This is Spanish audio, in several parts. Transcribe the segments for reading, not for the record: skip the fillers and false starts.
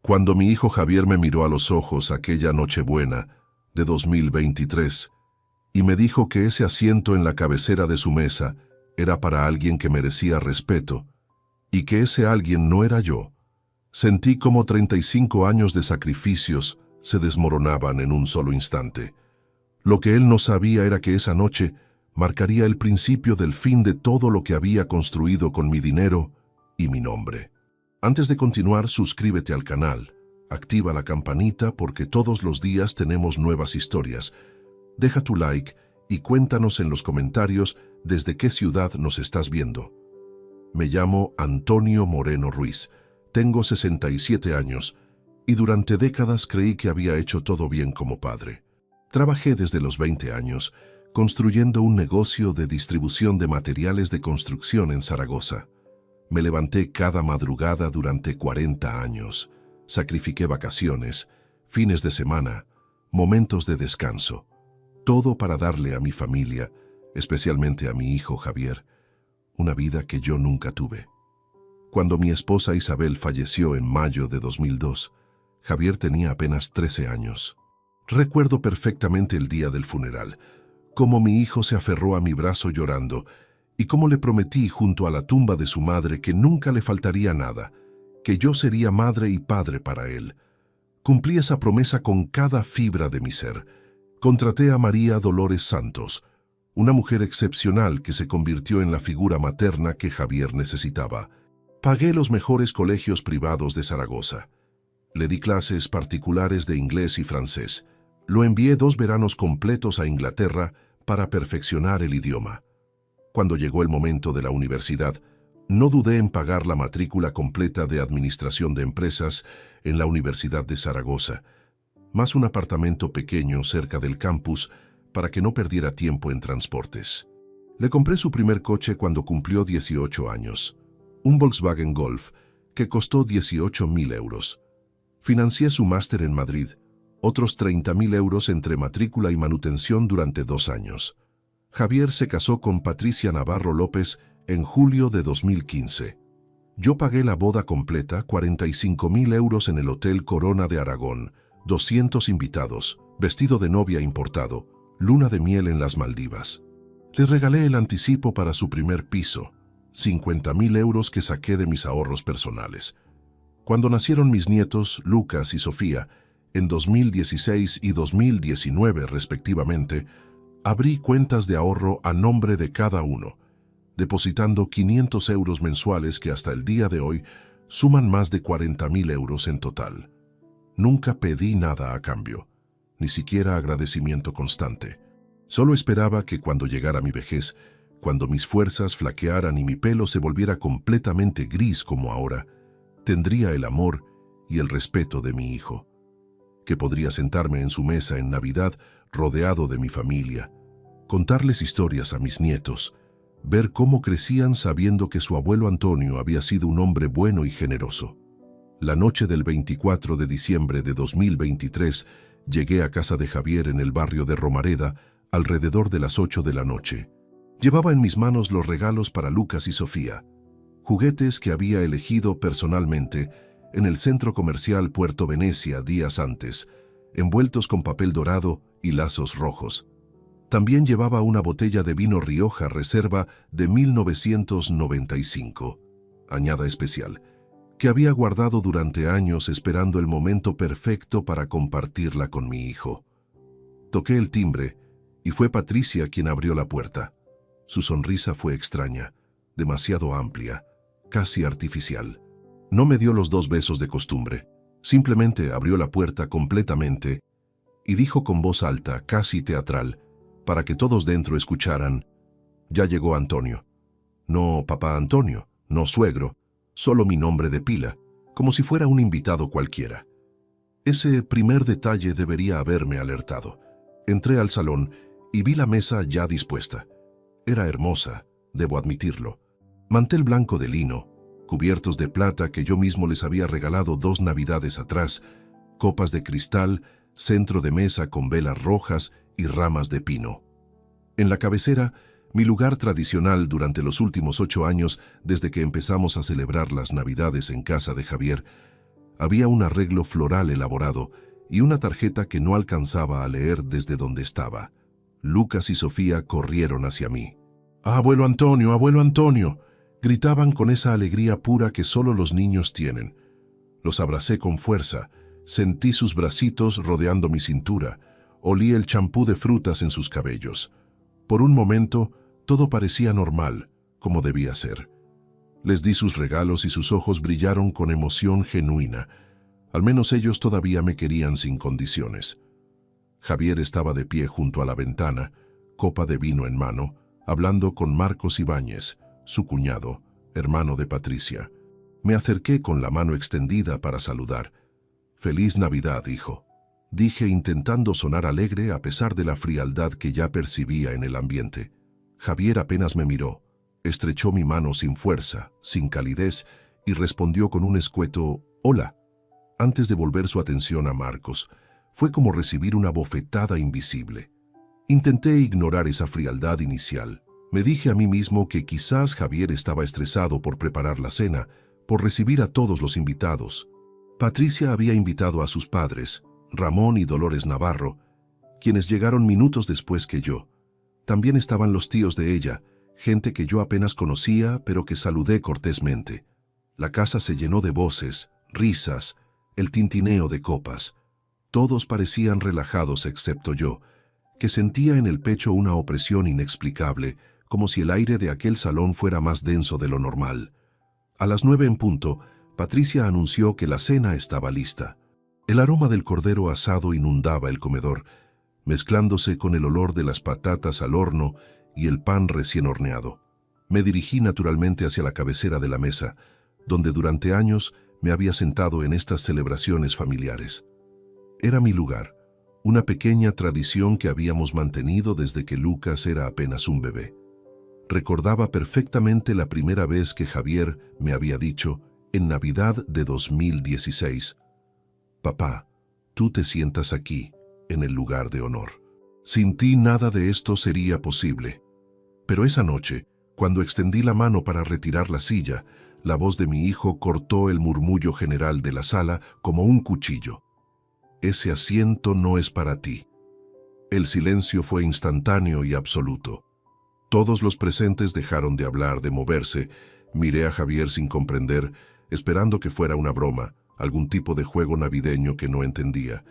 Cuando mi hijo Javier me miró a los ojos aquella Nochebuena de 2023 y me dijo que ese asiento en la cabecera de su mesa era para alguien que merecía respeto y que ese alguien no era yo, sentí como 35 años de sacrificios se desmoronaban en un solo instante. Lo que él no sabía era que esa noche marcaría el principio del fin de todo lo que había construido con mi dinero y mi nombre. Antes de continuar, suscríbete al canal, activa la campanita porque todos los días tenemos nuevas historias. Deja tu like y cuéntanos en los comentarios desde qué ciudad nos estás viendo. Me llamo Antonio Moreno Ruiz, tengo 67 años y durante décadas creí que había hecho todo bien como padre. Trabajé desde los 20 años construyendo un negocio de distribución de materiales de construcción en Zaragoza. Me levanté cada madrugada durante 40 años. Sacrifiqué vacaciones, fines de semana, momentos de descanso. Todo para darle a mi familia, especialmente a mi hijo Javier, una vida que yo nunca tuve. Cuando mi esposa Isabel falleció en mayo de 2002, Javier tenía apenas 13 años. Recuerdo perfectamente el día del funeral, cómo mi hijo se aferró a mi brazo llorando y cómo le prometí junto a la tumba de su madre que nunca le faltaría nada, que yo sería madre y padre para él. Cumplí esa promesa con cada fibra de mi ser. Contraté a María Dolores Santos, una mujer excepcional que se convirtió en la figura materna que Javier necesitaba. Pagué los mejores colegios privados de Zaragoza. Le di clases particulares de inglés y francés. Lo envié 2 veranos completos a Inglaterra para perfeccionar el idioma. Cuando llegó el momento de la universidad, no dudé en pagar la matrícula completa de Administración de Empresas en la Universidad de Zaragoza, más un apartamento pequeño cerca del campus para que no perdiera tiempo en transportes. Le compré su primer coche cuando cumplió 18 años, un Volkswagen Golf que costó 18.000 euros. Financié su máster en Madrid, otros 30.000 euros entre matrícula y manutención durante 2 años. Javier se casó con Patricia Navarro López en julio de 2015. Yo pagué la boda completa, 45.000 euros en el Hotel Corona de Aragón, 200 invitados, vestido de novia importado, luna de miel en las Maldivas. Le regalé el anticipo para su primer piso, 50.000 euros que saqué de mis ahorros personales. Cuando nacieron mis nietos, Lucas y Sofía, en 2016 y 2019 respectivamente, abrí cuentas de ahorro a nombre de cada uno, depositando 500 euros mensuales que hasta el día de hoy suman más de 40.000 euros en total. Nunca pedí nada a cambio, ni siquiera agradecimiento constante. Solo esperaba que cuando llegara mi vejez, cuando mis fuerzas flaquearan y mi pelo se volviera completamente gris como ahora, tendría el amor y el respeto de mi hijo, que podría sentarme en su mesa en Navidad rodeado de mi familia, contarles historias a mis nietos, ver cómo crecían sabiendo que su abuelo Antonio había sido un hombre bueno y generoso. La noche del 24 de diciembre de 2023 llegué a casa de Javier en el barrio de Romareda alrededor de las 8 de la noche. Llevaba en mis manos los regalos para Lucas y Sofía, juguetes que había elegido personalmente en el centro comercial Puerto Venecia días antes, envueltos con papel dorado y lazos rojos. También llevaba una botella de vino Rioja Reserva de 1995, añada especial, que había guardado durante años esperando el momento perfecto para compartirla con mi hijo. Toqué el timbre y fue Patricia quien abrió la puerta. Su sonrisa fue extraña, demasiado amplia, casi artificial. No me dio los 2 besos de costumbre, simplemente abrió la puerta completamente y dijo con voz alta, casi teatral, para que todos dentro escucharan: «Ya llegó Antonio». No papá Antonio, no suegro, solo mi nombre de pila, como si fuera un invitado cualquiera. Ese primer detalle debería haberme alertado. Entré al salón y vi la mesa ya dispuesta. Era hermosa, debo admitirlo. Mantel blanco de lino, cubiertos de plata que yo mismo les había regalado 2 navidades atrás, copas de cristal, centro de mesa con velas rojas y ramas de pino. En la cabecera, mi lugar tradicional durante los últimos 8 años desde que empezamos a celebrar las Navidades en casa de Javier, Había un arreglo floral elaborado y una tarjeta que no alcanzaba a leer desde donde estaba. Lucas y Sofía corrieron hacia mí. Abuelo Antonio! ¡Abuelo Antonio!», gritaban con esa alegría pura que solo los niños tienen. Los abracé con fuerza, sentí sus bracitos rodeando mi cintura, olí el champú de frutas en sus cabellos. Por un momento, todo parecía normal, como debía ser. Les di sus regalos y sus ojos brillaron con emoción genuina. Al menos ellos todavía me querían sin condiciones. Javier estaba de pie junto a la ventana, copa de vino en mano, hablando con Marcos Ibáñez, su cuñado, hermano de Patricia. Me acerqué con la mano extendida para saludar. «Feliz Navidad, hijo», dije intentando sonar alegre a pesar de la frialdad que ya percibía en el ambiente. Javier apenas me miró, estrechó mi mano sin fuerza, sin calidez, y respondió con un escueto «Hola». Antes de volver su atención a Marcos, fue como recibir una bofetada invisible. Intenté ignorar esa frialdad inicial. Me dije a mí mismo que quizás Javier estaba estresado por preparar la cena, por recibir a todos los invitados. Patricia había invitado a sus padres, Ramón y Dolores Navarro, quienes llegaron minutos después que yo. También estaban los tíos de ella, gente que yo apenas conocía, pero que saludé cortésmente. La casa se llenó de voces, risas, el tintineo de copas. Todos parecían relajados excepto yo, que sentía en el pecho una opresión inexplicable, como si el aire de aquel salón fuera más denso de lo normal. A las 9 en punto, Patricia anunció que la cena estaba lista. El aroma del cordero asado inundaba el comedor, mezclándose con el olor de las patatas al horno y el pan recién horneado. Me dirigí naturalmente hacia la cabecera de la mesa, donde durante años me había sentado en estas celebraciones familiares. Era mi lugar, una pequeña tradición que habíamos mantenido desde que Lucas era apenas un bebé. Recordaba perfectamente la primera vez que Javier me había dicho, en Navidad de 2016, «Papá, tú te sientas aquí, en el lugar de honor. Sin ti nada de esto sería posible». Pero esa noche, cuando extendí la mano para retirar la silla, la voz de mi hijo cortó el murmullo general de la sala como un cuchillo. «Ese asiento no es para ti». El silencio fue instantáneo y absoluto. Todos los presentes dejaron de hablar, de moverse. Miré a Javier sin comprender, esperando que fuera una broma, algún tipo de juego navideño que no entendía.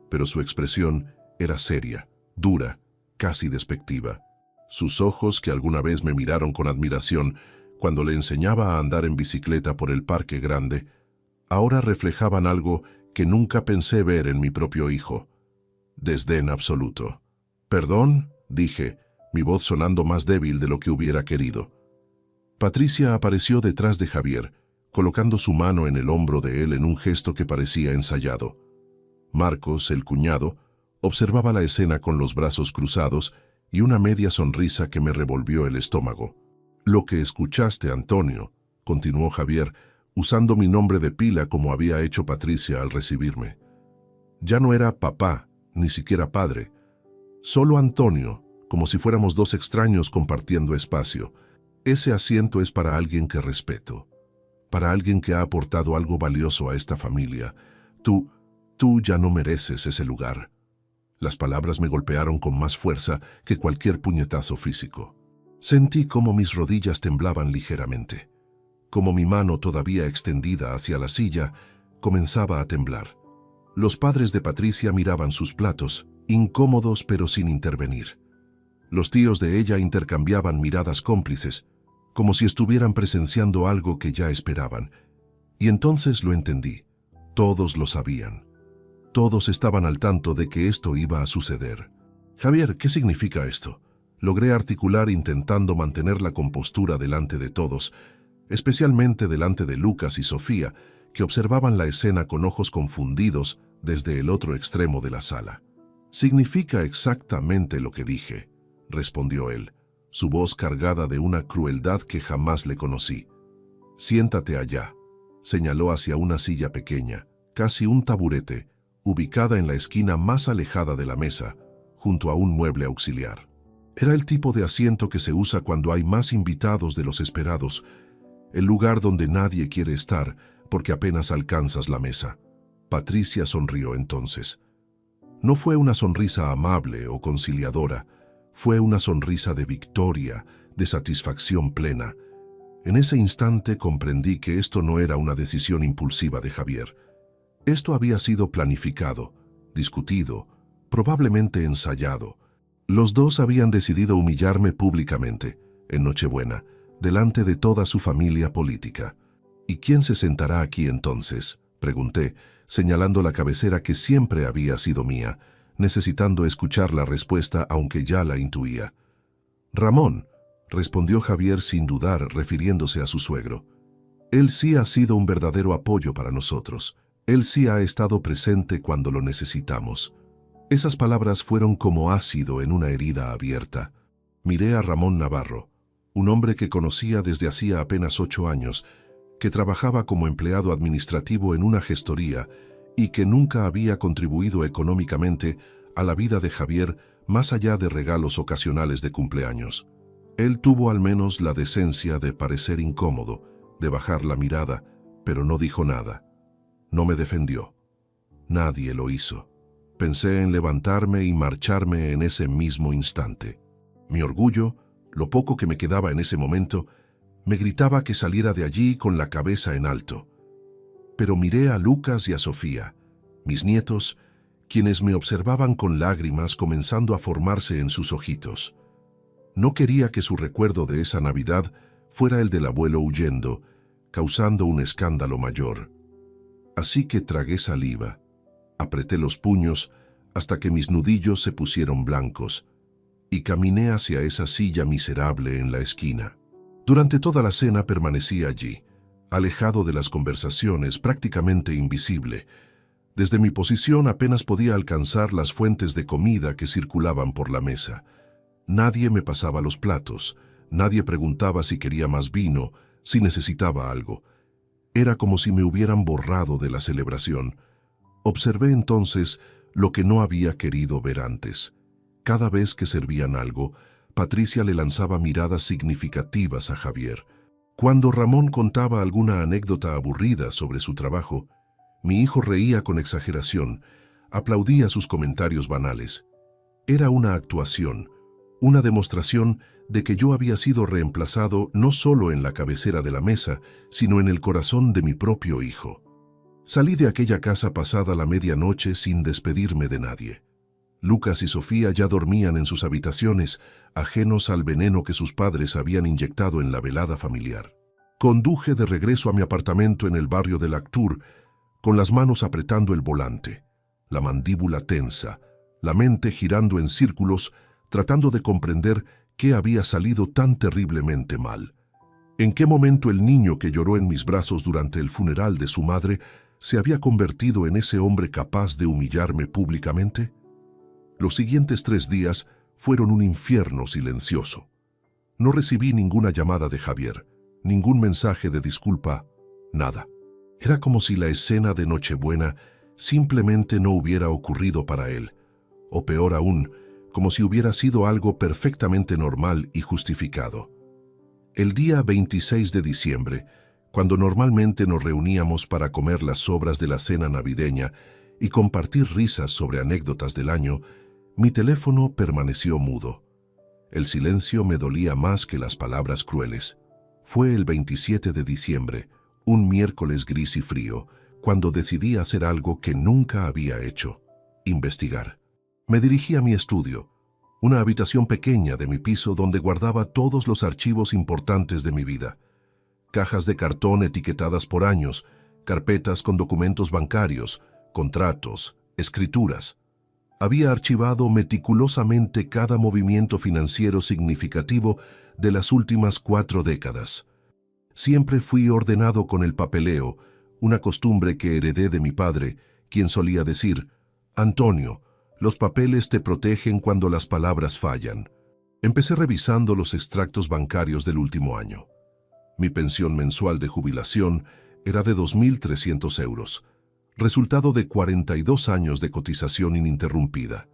Pero su expresión era seria, dura, casi despectiva. Sus ojos, que alguna vez me miraron con admiración cuando le enseñaba a andar en bicicleta por el Parque Grande, ahora reflejaban algo que nunca pensé ver en mi propio hijo: desdén absoluto. «Perdón», dije, mi voz sonando más débil de lo que hubiera querido. Patricia apareció detrás de Javier, colocando su mano en el hombro de él en un gesto que parecía ensayado. Marcos, el cuñado, observaba la escena con los brazos cruzados y una media sonrisa que me revolvió el estómago. «Lo que escuchaste, Antonio», continuó Javier, usando mi nombre de pila como había hecho Patricia al recibirme. Ya no era papá, ni siquiera padre, solo Antonio, como si fuéramos dos extraños compartiendo espacio. Ese asiento es para alguien que respeto, para alguien que ha aportado algo valioso a esta familia. Tú ya no mereces ese lugar». Las palabras me golpearon con más fuerza que cualquier puñetazo físico. Sentí cómo mis rodillas temblaban ligeramente, como mi mano todavía extendida hacia la silla comenzaba a temblar. Los padres de Patricia miraban sus platos, incómodos pero sin intervenir. Los tíos de ella intercambiaban miradas cómplices, como si estuvieran presenciando algo que ya esperaban. Y entonces lo entendí. Todos lo sabían. Todos estaban al tanto de que esto iba a suceder. «Javier, ¿qué significa esto?», logré articular intentando mantener la compostura delante de todos, especialmente delante de Lucas y Sofía, que observaban la escena con ojos confundidos desde el otro extremo de la sala. «Significa exactamente lo que dije», respondió él, su voz cargada de una crueldad que jamás le conocí. «Siéntate allá», señaló hacia una silla pequeña, casi un taburete, ubicada en la esquina más alejada de la mesa, junto a un mueble auxiliar. Era el tipo de asiento que se usa cuando hay más invitados de los esperados, el lugar donde nadie quiere estar porque apenas alcanzas la mesa. Patricia sonrió entonces. No fue una sonrisa amable o conciliadora, fue una sonrisa de victoria, de satisfacción plena. En ese instante comprendí que esto no era una decisión impulsiva de Javier. Esto había sido planificado, discutido, probablemente ensayado. Los dos habían decidido humillarme públicamente, en Nochebuena, delante de toda su familia política. ¿Y quién se sentará aquí entonces?, pregunté, señalando la cabecera que siempre había sido mía, necesitando escuchar la respuesta aunque ya la intuía. Ramón, respondió Javier sin dudar, refiriéndose a su suegro. Él sí ha sido un verdadero apoyo para nosotros. Él sí ha estado presente cuando lo necesitamos. Esas palabras fueron como ácido en una herida abierta. Miré a Ramón Navarro, un hombre que conocía desde hacía apenas 8 años, que trabajaba como empleado administrativo en una gestoría y que nunca había contribuido económicamente a la vida de Javier más allá de regalos ocasionales de cumpleaños. Él tuvo al menos la decencia de parecer incómodo, de bajar la mirada, pero no dijo nada. No me defendió. Nadie lo hizo. Pensé en levantarme y marcharme en ese mismo instante. Mi orgullo, lo poco que me quedaba en ese momento, me gritaba que saliera de allí con la cabeza en alto. Pero miré a Lucas y a Sofía, mis nietos, quienes me observaban con lágrimas comenzando a formarse en sus ojitos. No quería que su recuerdo de esa Navidad fuera el del abuelo huyendo, causando un escándalo mayor. Así que tragué saliva, apreté los puños hasta que mis nudillos se pusieron blancos y caminé hacia esa silla miserable en la esquina. Durante toda la cena permanecí allí, alejado de las conversaciones, prácticamente invisible. Desde mi posición apenas podía alcanzar las fuentes de comida que circulaban por la mesa. Nadie me pasaba los platos, nadie preguntaba si quería más vino, si necesitaba algo. Era como si me hubieran borrado de la celebración. Observé entonces lo que no había querido ver antes. Cada vez que servían algo, Patricia le lanzaba miradas significativas a Javier. Cuando Ramón contaba alguna anécdota aburrida sobre su trabajo, mi hijo reía con exageración, aplaudía sus comentarios banales. Era una actuación, una demostración de que yo había sido reemplazado no solo en la cabecera de la mesa, sino en el corazón de mi propio hijo. Salí de aquella casa pasada la medianoche sin despedirme de nadie. Lucas y Sofía ya dormían en sus habitaciones, ajenos al veneno que sus padres habían inyectado en la velada familiar. Conduje de regreso a mi apartamento en el barrio de Lactour, con las manos apretando el volante, la mandíbula tensa, la mente girando en círculos, tratando de comprender qué había salido tan terriblemente mal. ¿En qué momento el niño que lloró en mis brazos durante el funeral de su madre se había convertido en ese hombre capaz de humillarme públicamente? Los siguientes 3 días fueron un infierno silencioso. No recibí ninguna llamada de Javier, ningún mensaje de disculpa, nada. Era como si la escena de Nochebuena simplemente no hubiera ocurrido para él, o peor aún, como si hubiera sido algo perfectamente normal y justificado. El día 26 de diciembre, cuando normalmente nos reuníamos para comer las sobras de la cena navideña y compartir risas sobre anécdotas del año, mi teléfono permaneció mudo. El silencio me dolía más que las palabras crueles. Fue el 27 de diciembre, un miércoles gris y frío, cuando decidí hacer algo que nunca había hecho: investigar. Me dirigí a mi estudio, una habitación pequeña de mi piso donde guardaba todos los archivos importantes de mi vida. Cajas de cartón etiquetadas por años, carpetas con documentos bancarios, contratos, escrituras. Había archivado meticulosamente cada movimiento financiero significativo de las últimas 4 décadas. Siempre fui ordenado con el papeleo, una costumbre que heredé de mi padre, quien solía decir: «Antonio, los papeles te protegen cuando las palabras fallan». Empecé revisando los extractos bancarios del último año. Mi pensión mensual de jubilación era de 2.300 euros, resultado de 42 años de cotización ininterrumpida.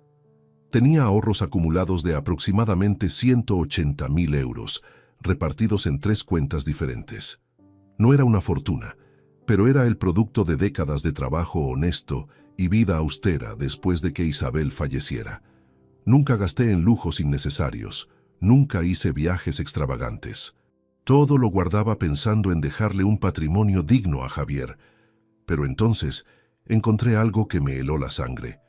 Tenía ahorros acumulados de aproximadamente 180.000 euros, repartidos en 3 cuentas diferentes. No era una fortuna, pero era el producto de décadas de trabajo honesto y vida austera después de que Isabel falleciera. Nunca gasté en lujos innecesarios, nunca hice viajes extravagantes. Todo lo guardaba pensando en dejarle un patrimonio digno a Javier. Pero entonces encontré algo que me heló la sangre.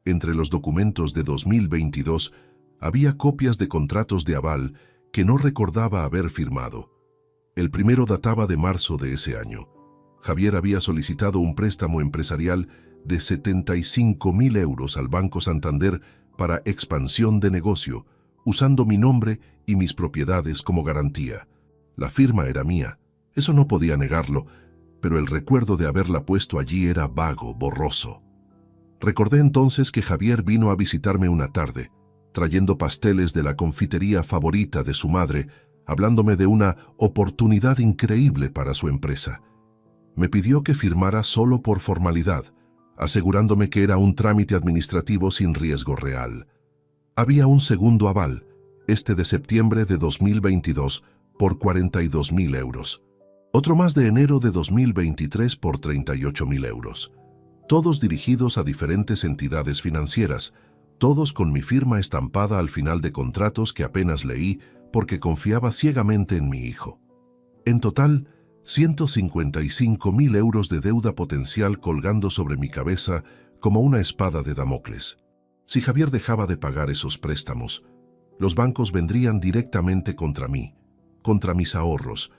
Entre los documentos de 2022 había copias de contratos de aval que no recordaba haber firmado. El primero databa de marzo de ese año. Javier había solicitado un préstamo empresarial de 75.000 euros al Banco Santander para expansión de negocio, usando mi nombre y mis propiedades como garantía. La firma era mía, eso no podía negarlo, pero el recuerdo de haberla puesto allí era vago, borroso. Recordé entonces que Javier vino a visitarme una tarde, trayendo pasteles de la confitería favorita de su madre, hablándome de una oportunidad increíble para su empresa. Me pidió que firmara solo por formalidad, asegurándome que era un trámite administrativo sin riesgo real. Había un segundo aval, este de septiembre de 2022, por 42.000 euros. Otro más de enero de 2023 por 38.000 euros. Todos dirigidos a diferentes entidades financieras, todos con mi firma estampada al final de contratos que apenas leí porque confiaba ciegamente en mi hijo. En total, 155.000 euros de deuda potencial colgando sobre mi cabeza como una espada de Damocles. Si Javier dejaba de pagar esos préstamos, los bancos vendrían directamente contra mí, contra mis ahorros,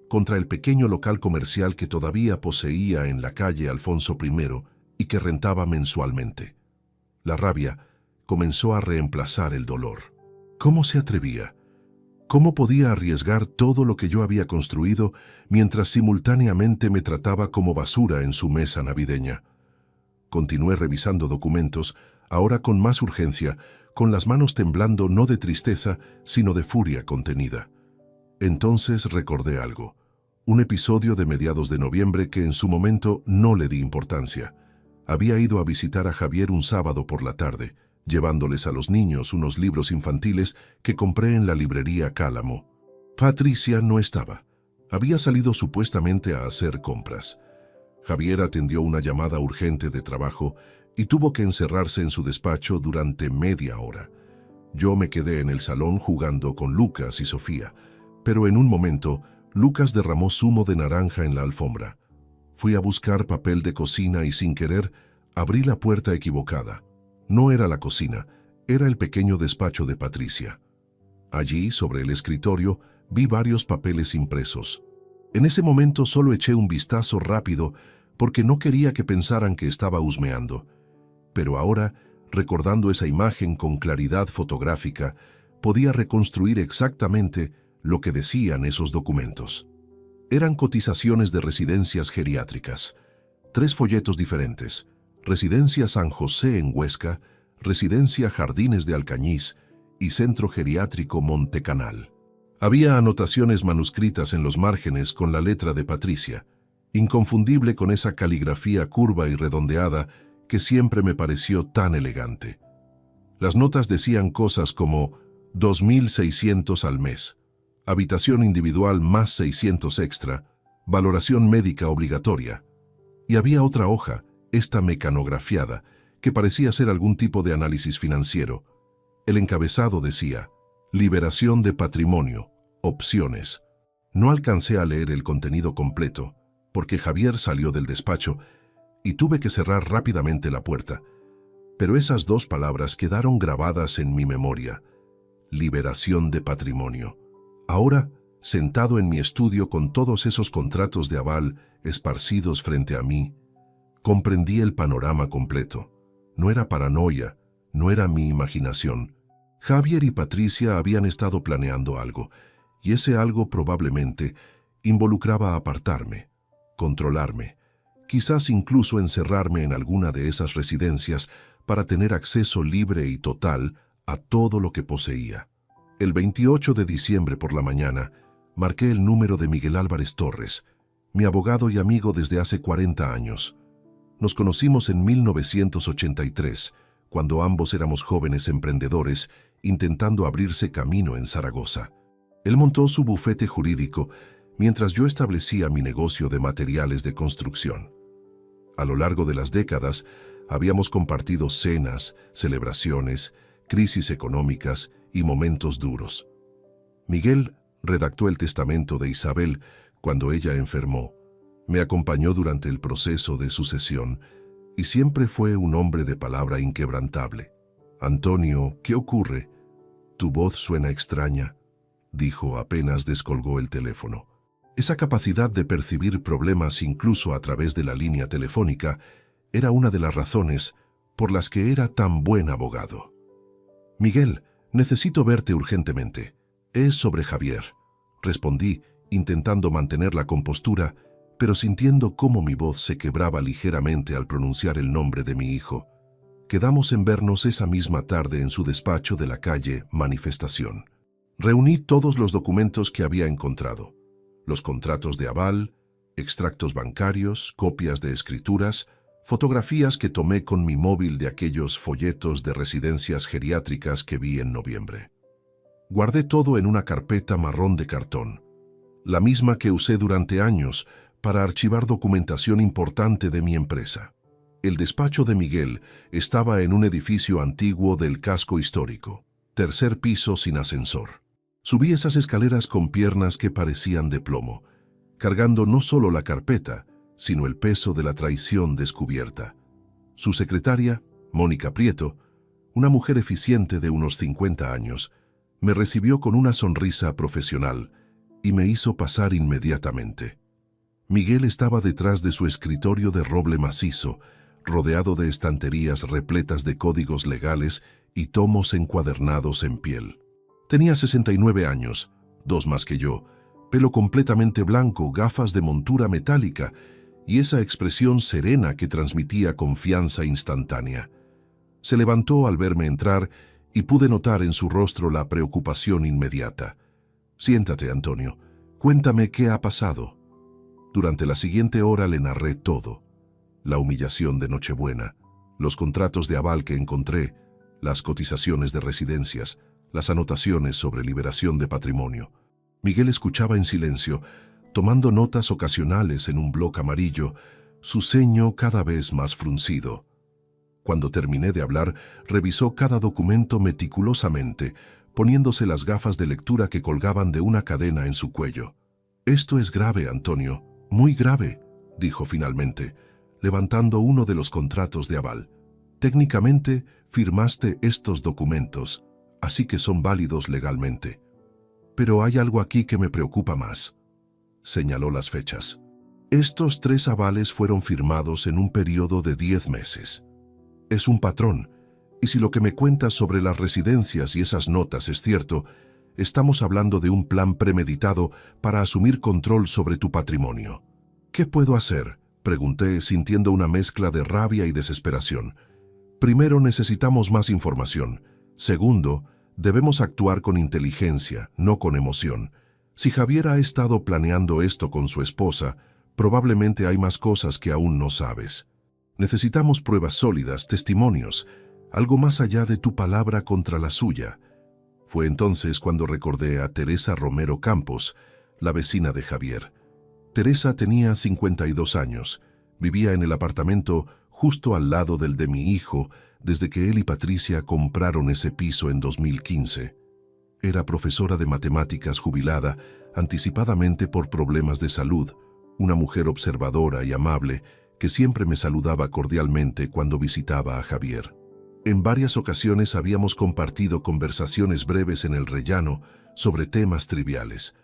contra el pequeño local comercial que todavía poseía en la calle Alfonso I y que rentaba mensualmente. La rabia comenzó a reemplazar el dolor. ¿Cómo se atrevía? ¿Cómo podía arriesgar todo lo que yo había construido mientras simultáneamente me trataba como basura en su mesa navideña? Continué revisando documentos, ahora con más urgencia, con las manos temblando no de tristeza, sino de furia contenida. Entonces recordé algo, un episodio de mediados de noviembre que en su momento no le di importancia. Había ido a visitar a Javier un sábado por la tarde, llevándoles a los niños unos libros infantiles que compré en la librería Cálamo. Patricia no estaba. Había salido supuestamente a hacer compras. Javier atendió una llamada urgente de trabajo y tuvo que encerrarse en su despacho durante media hora. Yo me quedé en el salón jugando con Lucas y Sofía, pero en un momento Lucas derramó zumo de naranja en la alfombra. Fui a buscar papel de cocina y sin querer abrí la puerta equivocada. No era la cocina, era el pequeño despacho de Patricia. Allí, sobre el escritorio, vi varios papeles impresos. En ese momento solo eché un vistazo rápido porque no quería que pensaran que estaba husmeando. Pero ahora, recordando esa imagen con claridad fotográfica, podía reconstruir exactamente lo que decían esos documentos. Eran cotizaciones de residencias geriátricas. 3 folletos diferentes. Residencia San José en Huesca, Residencia Jardines de Alcañiz y Centro Geriátrico Montecanal. Había anotaciones manuscritas en los márgenes con la letra de Patricia, inconfundible con esa caligrafía curva y redondeada que siempre me pareció tan elegante. Las notas decían cosas como 2.600 al mes, habitación individual más 600 extra, valoración médica obligatoria. Y había otra hoja, esta mecanografiada, que parecía ser algún tipo de análisis financiero. El encabezado decía, liberación de patrimonio, opciones. No alcancé a leer el contenido completo, porque Javier salió del despacho y tuve que cerrar rápidamente la puerta. Pero esas 2 palabras quedaron grabadas en mi memoria. Liberación de patrimonio. Ahora, sentado en mi estudio con todos esos contratos de aval esparcidos frente a mí, comprendí el panorama completo. No era paranoia, no era mi imaginación. Javier y Patricia habían estado planeando algo, y ese algo probablemente involucraba apartarme, controlarme, quizás incluso encerrarme en alguna de esas residencias para tener acceso libre y total a todo lo que poseía. El 28 de diciembre por la mañana, marqué el número de Miguel Álvarez Torres, mi abogado y amigo desde hace 40 años. Nos conocimos en 1983, cuando ambos éramos jóvenes emprendedores intentando abrirse camino en Zaragoza. Él montó su bufete jurídico, mientras yo establecía mi negocio de materiales de construcción. A lo largo de las décadas, habíamos compartido cenas, celebraciones, crisis económicas y momentos duros. Miguel redactó el testamento de Isabel cuando ella enfermó, me acompañó durante el proceso de sucesión y siempre fue un hombre de palabra inquebrantable. «Antonio, ¿qué ocurre? Tu voz suena extraña», dijo apenas descolgó el teléfono. Esa capacidad de percibir problemas incluso a través de la línea telefónica era una de las razones por las que era tan buen abogado. «Miguel, necesito verte urgentemente. Es sobre Javier», respondí, intentando mantener la compostura, pero sintiendo cómo mi voz se quebraba ligeramente al pronunciar el nombre de mi hijo. Quedamos en vernos esa misma tarde en su despacho de la calle Manifestación. Reuní todos los documentos que había encontrado: los contratos de aval, extractos bancarios, copias de escrituras, fotografías que tomé con mi móvil de aquellos folletos de residencias geriátricas que vi en noviembre. Guardé todo en una carpeta marrón de cartón, la misma que usé durante años para archivar documentación importante de mi empresa. El despacho de Miguel estaba en un edificio antiguo del casco histórico, tercer piso sin ascensor. Subí esas escaleras con piernas que parecían de plomo, cargando no solo la carpeta, sino el peso de la traición descubierta. Su secretaria, Mónica Prieto, una mujer eficiente de unos 50 años, me recibió con una sonrisa profesional y me hizo pasar inmediatamente. Miguel estaba detrás de su escritorio de roble macizo, rodeado de estanterías repletas de códigos legales y tomos encuadernados en piel. Tenía 69 años, 2 más que yo, pelo completamente blanco, gafas de montura metálica y esa expresión serena que transmitía confianza instantánea. Se levantó al verme entrar y pude notar en su rostro la preocupación inmediata. «Siéntate, Antonio. Cuéntame qué ha pasado». Durante la siguiente hora le narré todo: la humillación de Nochebuena, los contratos de aval que encontré, las cotizaciones de residencias, las anotaciones sobre liberación de patrimonio. Miguel escuchaba en silencio, tomando notas ocasionales en un bloc amarillo, su ceño cada vez más fruncido. Cuando terminé de hablar, revisó cada documento meticulosamente, poniéndose las gafas de lectura que colgaban de una cadena en su cuello. «Esto es grave, Antonio, muy grave», dijo finalmente, levantando uno de los contratos de aval. «Técnicamente, firmaste estos documentos, así que son válidos legalmente. Pero hay algo aquí que me preocupa más». Señaló las fechas. «Estos 3 avales fueron firmados en un periodo de 10 meses. Es un patrón, y si lo que me cuentas sobre las residencias y esas notas es cierto, estamos hablando de un plan premeditado para asumir control sobre tu patrimonio». «¿Qué puedo hacer?», pregunté, sintiendo una mezcla de rabia y desesperación. «Primero, necesitamos más información. Segundo, debemos actuar con inteligencia, no con emoción. Si Javier ha estado planeando esto con su esposa, probablemente hay más cosas que aún no sabes. Necesitamos pruebas sólidas, testimonios, algo más allá de tu palabra contra la suya». Fue entonces cuando recordé a Teresa Romero Campos, la vecina de Javier. Teresa tenía 52 años, vivía en el apartamento justo al lado del de mi hijo desde que él y Patricia compraron ese piso en 2015. Era profesora de matemáticas jubilada anticipadamente por problemas de salud, una mujer observadora y amable que siempre me saludaba cordialmente cuando visitaba a Javier. En varias ocasiones habíamos compartido conversaciones breves en el rellano sobre temas triviales: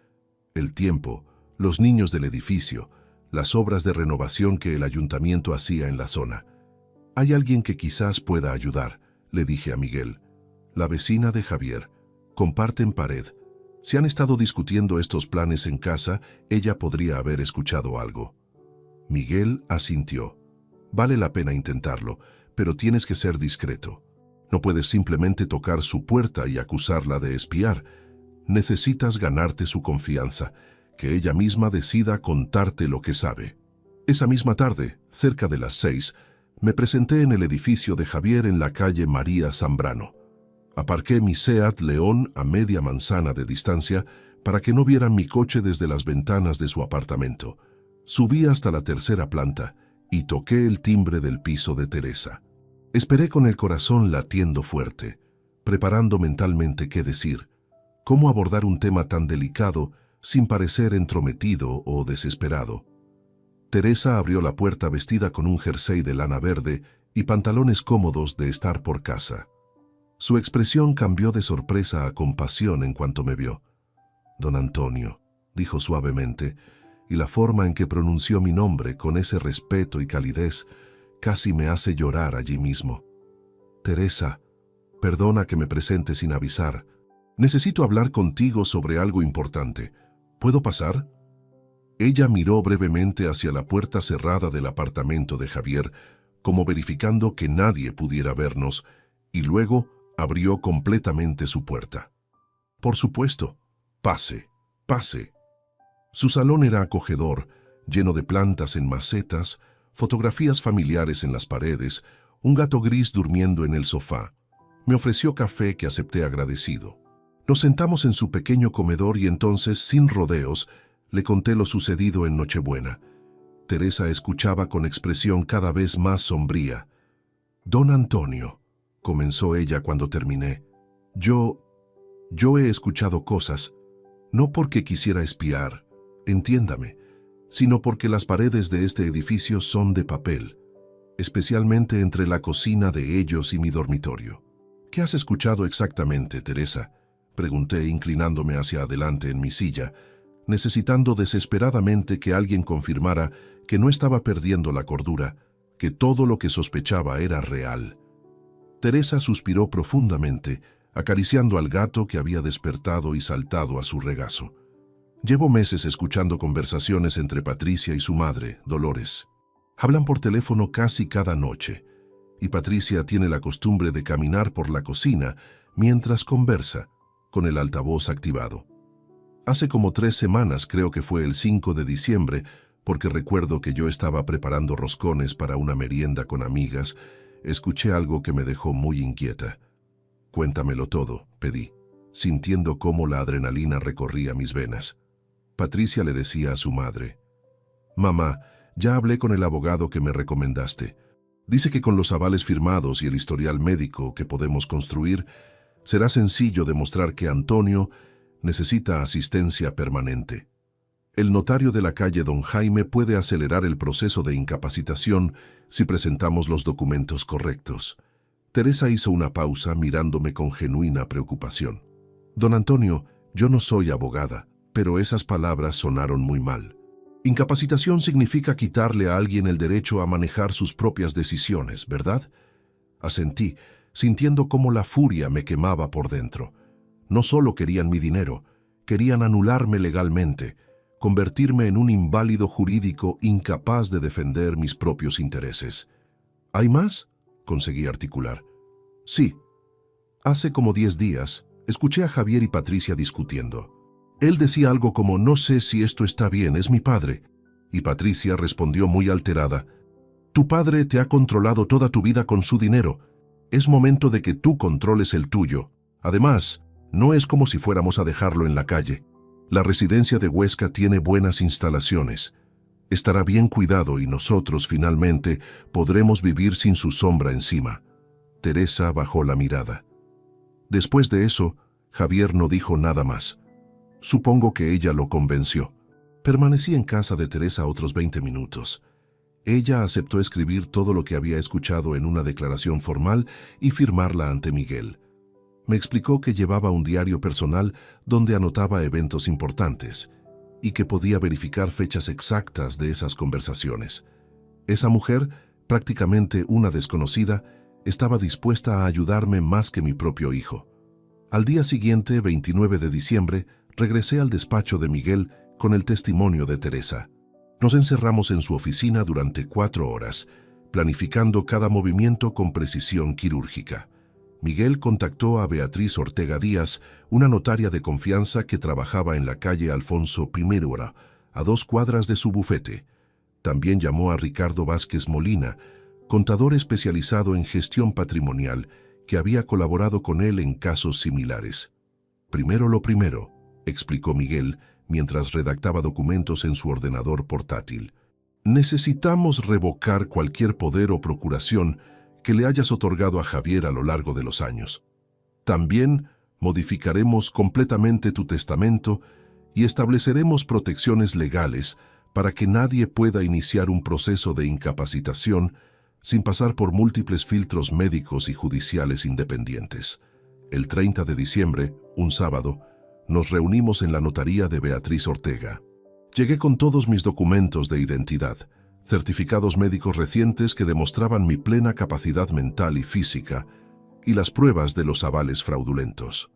el tiempo, los niños del edificio, las obras de renovación que el ayuntamiento hacía en la zona. «Hay alguien que quizás pueda ayudar», le dije a Miguel. «La vecina de Javier. Comparten pared. Si han estado discutiendo estos planes en casa, ella podría haber escuchado algo». Miguel asintió. «Vale la pena intentarlo, pero tienes que ser discreto. No puedes simplemente tocar su puerta y acusarla de espiar. Necesitas ganarte su confianza, que ella misma decida contarte lo que sabe». Esa misma tarde, cerca de las 6, me presenté en el edificio de Javier en la calle María Zambrano. Aparqué mi Seat León a media manzana de distancia, para que no vieran mi coche desde las ventanas de su apartamento. Subí hasta la tercera planta y toqué el timbre del piso de Teresa. Esperé con el corazón latiendo fuerte, preparando mentalmente qué decir, cómo abordar un tema tan delicado sin parecer entrometido o desesperado. Teresa abrió la puerta vestida con un jersey de lana verde y pantalones cómodos de estar por casa. Su expresión cambió de sorpresa a compasión en cuanto me vio. «Don Antonio», dijo suavemente, y la forma en que pronunció mi nombre con ese respeto y calidez casi me hace llorar allí mismo. «Teresa, perdona que me presente sin avisar. Necesito hablar contigo sobre algo importante. ¿Puedo pasar?» Ella miró brevemente hacia la puerta cerrada del apartamento de Javier, como verificando que nadie pudiera vernos, y luego abrió completamente su puerta. «Por supuesto. Pase, pase». Su salón era acogedor, lleno de plantas en macetas, fotografías familiares en las paredes, un gato gris durmiendo en el sofá. Me ofreció café que acepté agradecido. Nos sentamos en su pequeño comedor y entonces, sin rodeos, le conté lo sucedido en Nochebuena. Teresa escuchaba con expresión cada vez más sombría. «Don Antonio», comenzó ella cuando terminé, yo he escuchado cosas, no porque quisiera espiar, entiéndame, sino porque las paredes de este edificio son de papel, especialmente entre la cocina de ellos y mi dormitorio. «¿Qué has escuchado exactamente, Teresa?», pregunté inclinándome hacia adelante en mi silla, necesitando desesperadamente que alguien confirmara que no estaba perdiendo la cordura, que todo lo que sospechaba era real. Teresa suspiró profundamente, acariciando al gato que había despertado y saltado a su regazo. «Llevo meses escuchando conversaciones entre Patricia y su madre, Dolores. Hablan por teléfono casi cada noche, y Patricia tiene la costumbre de caminar por la cocina mientras conversa, con el altavoz activado. Hace como 3 semanas, creo que fue el 5 de diciembre, porque recuerdo que yo estaba preparando roscones para una merienda con amigas, escuché algo que me dejó muy inquieta. «Cuéntamelo todo», pedí, sintiendo cómo la adrenalina recorría mis venas. Patricia le decía a su madre: «Mamá, ya hablé con el abogado que me recomendaste. Dice que con los avales firmados y el historial médico que podemos construir, será sencillo demostrar que Antonio necesita asistencia permanente. El notario de la calle Don Jaime puede acelerar el proceso de incapacitación si presentamos los documentos correctos». Teresa hizo una pausa mirándome con genuina preocupación. «Don Antonio, yo no soy abogada, pero esas palabras sonaron muy mal. Incapacitación significa quitarle a alguien el derecho a manejar sus propias decisiones, ¿verdad?». Asentí, sintiendo cómo la furia me quemaba por dentro. No solo querían mi dinero, querían anularme legalmente, convertirme en un inválido jurídico incapaz de defender mis propios intereses. «¿Hay más?», conseguí articular. «Sí. Hace como 10 días, escuché a Javier y Patricia discutiendo. Él decía algo como: «No sé si esto está bien, es mi padre». Y Patricia respondió muy alterada: «Tu padre te ha controlado toda tu vida con su dinero. Es momento de que tú controles el tuyo. Además, no es como si fuéramos a dejarlo en la calle. La residencia de Huesca tiene buenas instalaciones. Estará bien cuidado y nosotros, finalmente, podremos vivir sin su sombra encima». Teresa bajó la mirada. Después de eso, Javier no dijo nada más. Supongo que ella lo convenció. Permanecí en casa de Teresa otros 20 minutos. Ella aceptó escribir todo lo que había escuchado en una declaración formal y firmarla ante Miguel. Me explicó que llevaba un diario personal donde anotaba eventos importantes y que podía verificar fechas exactas de esas conversaciones. Esa mujer, prácticamente una desconocida, estaba dispuesta a ayudarme más que mi propio hijo. Al día siguiente, 29 de diciembre, regresé al despacho de Miguel con el testimonio de Teresa. Nos encerramos en su oficina durante 4 horas, planificando cada movimiento con precisión quirúrgica. Miguel contactó a Beatriz Ortega Díaz, una notaria de confianza que trabajaba en la calle Alfonso I, a 2 cuadras de su bufete. También llamó a Ricardo Vázquez Molina, contador especializado en gestión patrimonial, que había colaborado con él en casos similares. Primero lo primero, explicó Miguel mientras redactaba documentos en su ordenador portátil. Necesitamos revocar cualquier poder o procuración que le hayas otorgado a Javier a lo largo de los años. También modificaremos completamente tu testamento y estableceremos protecciones legales para que nadie pueda iniciar un proceso de incapacitación sin pasar por múltiples filtros médicos y judiciales independientes. El 30 de diciembre, un sábado, nos reunimos en la notaría de Beatriz Ortega. Llegué con todos mis documentos de identidad, certificados médicos recientes que demostraban mi plena capacidad mental y física, y las pruebas de los avales fraudulentos.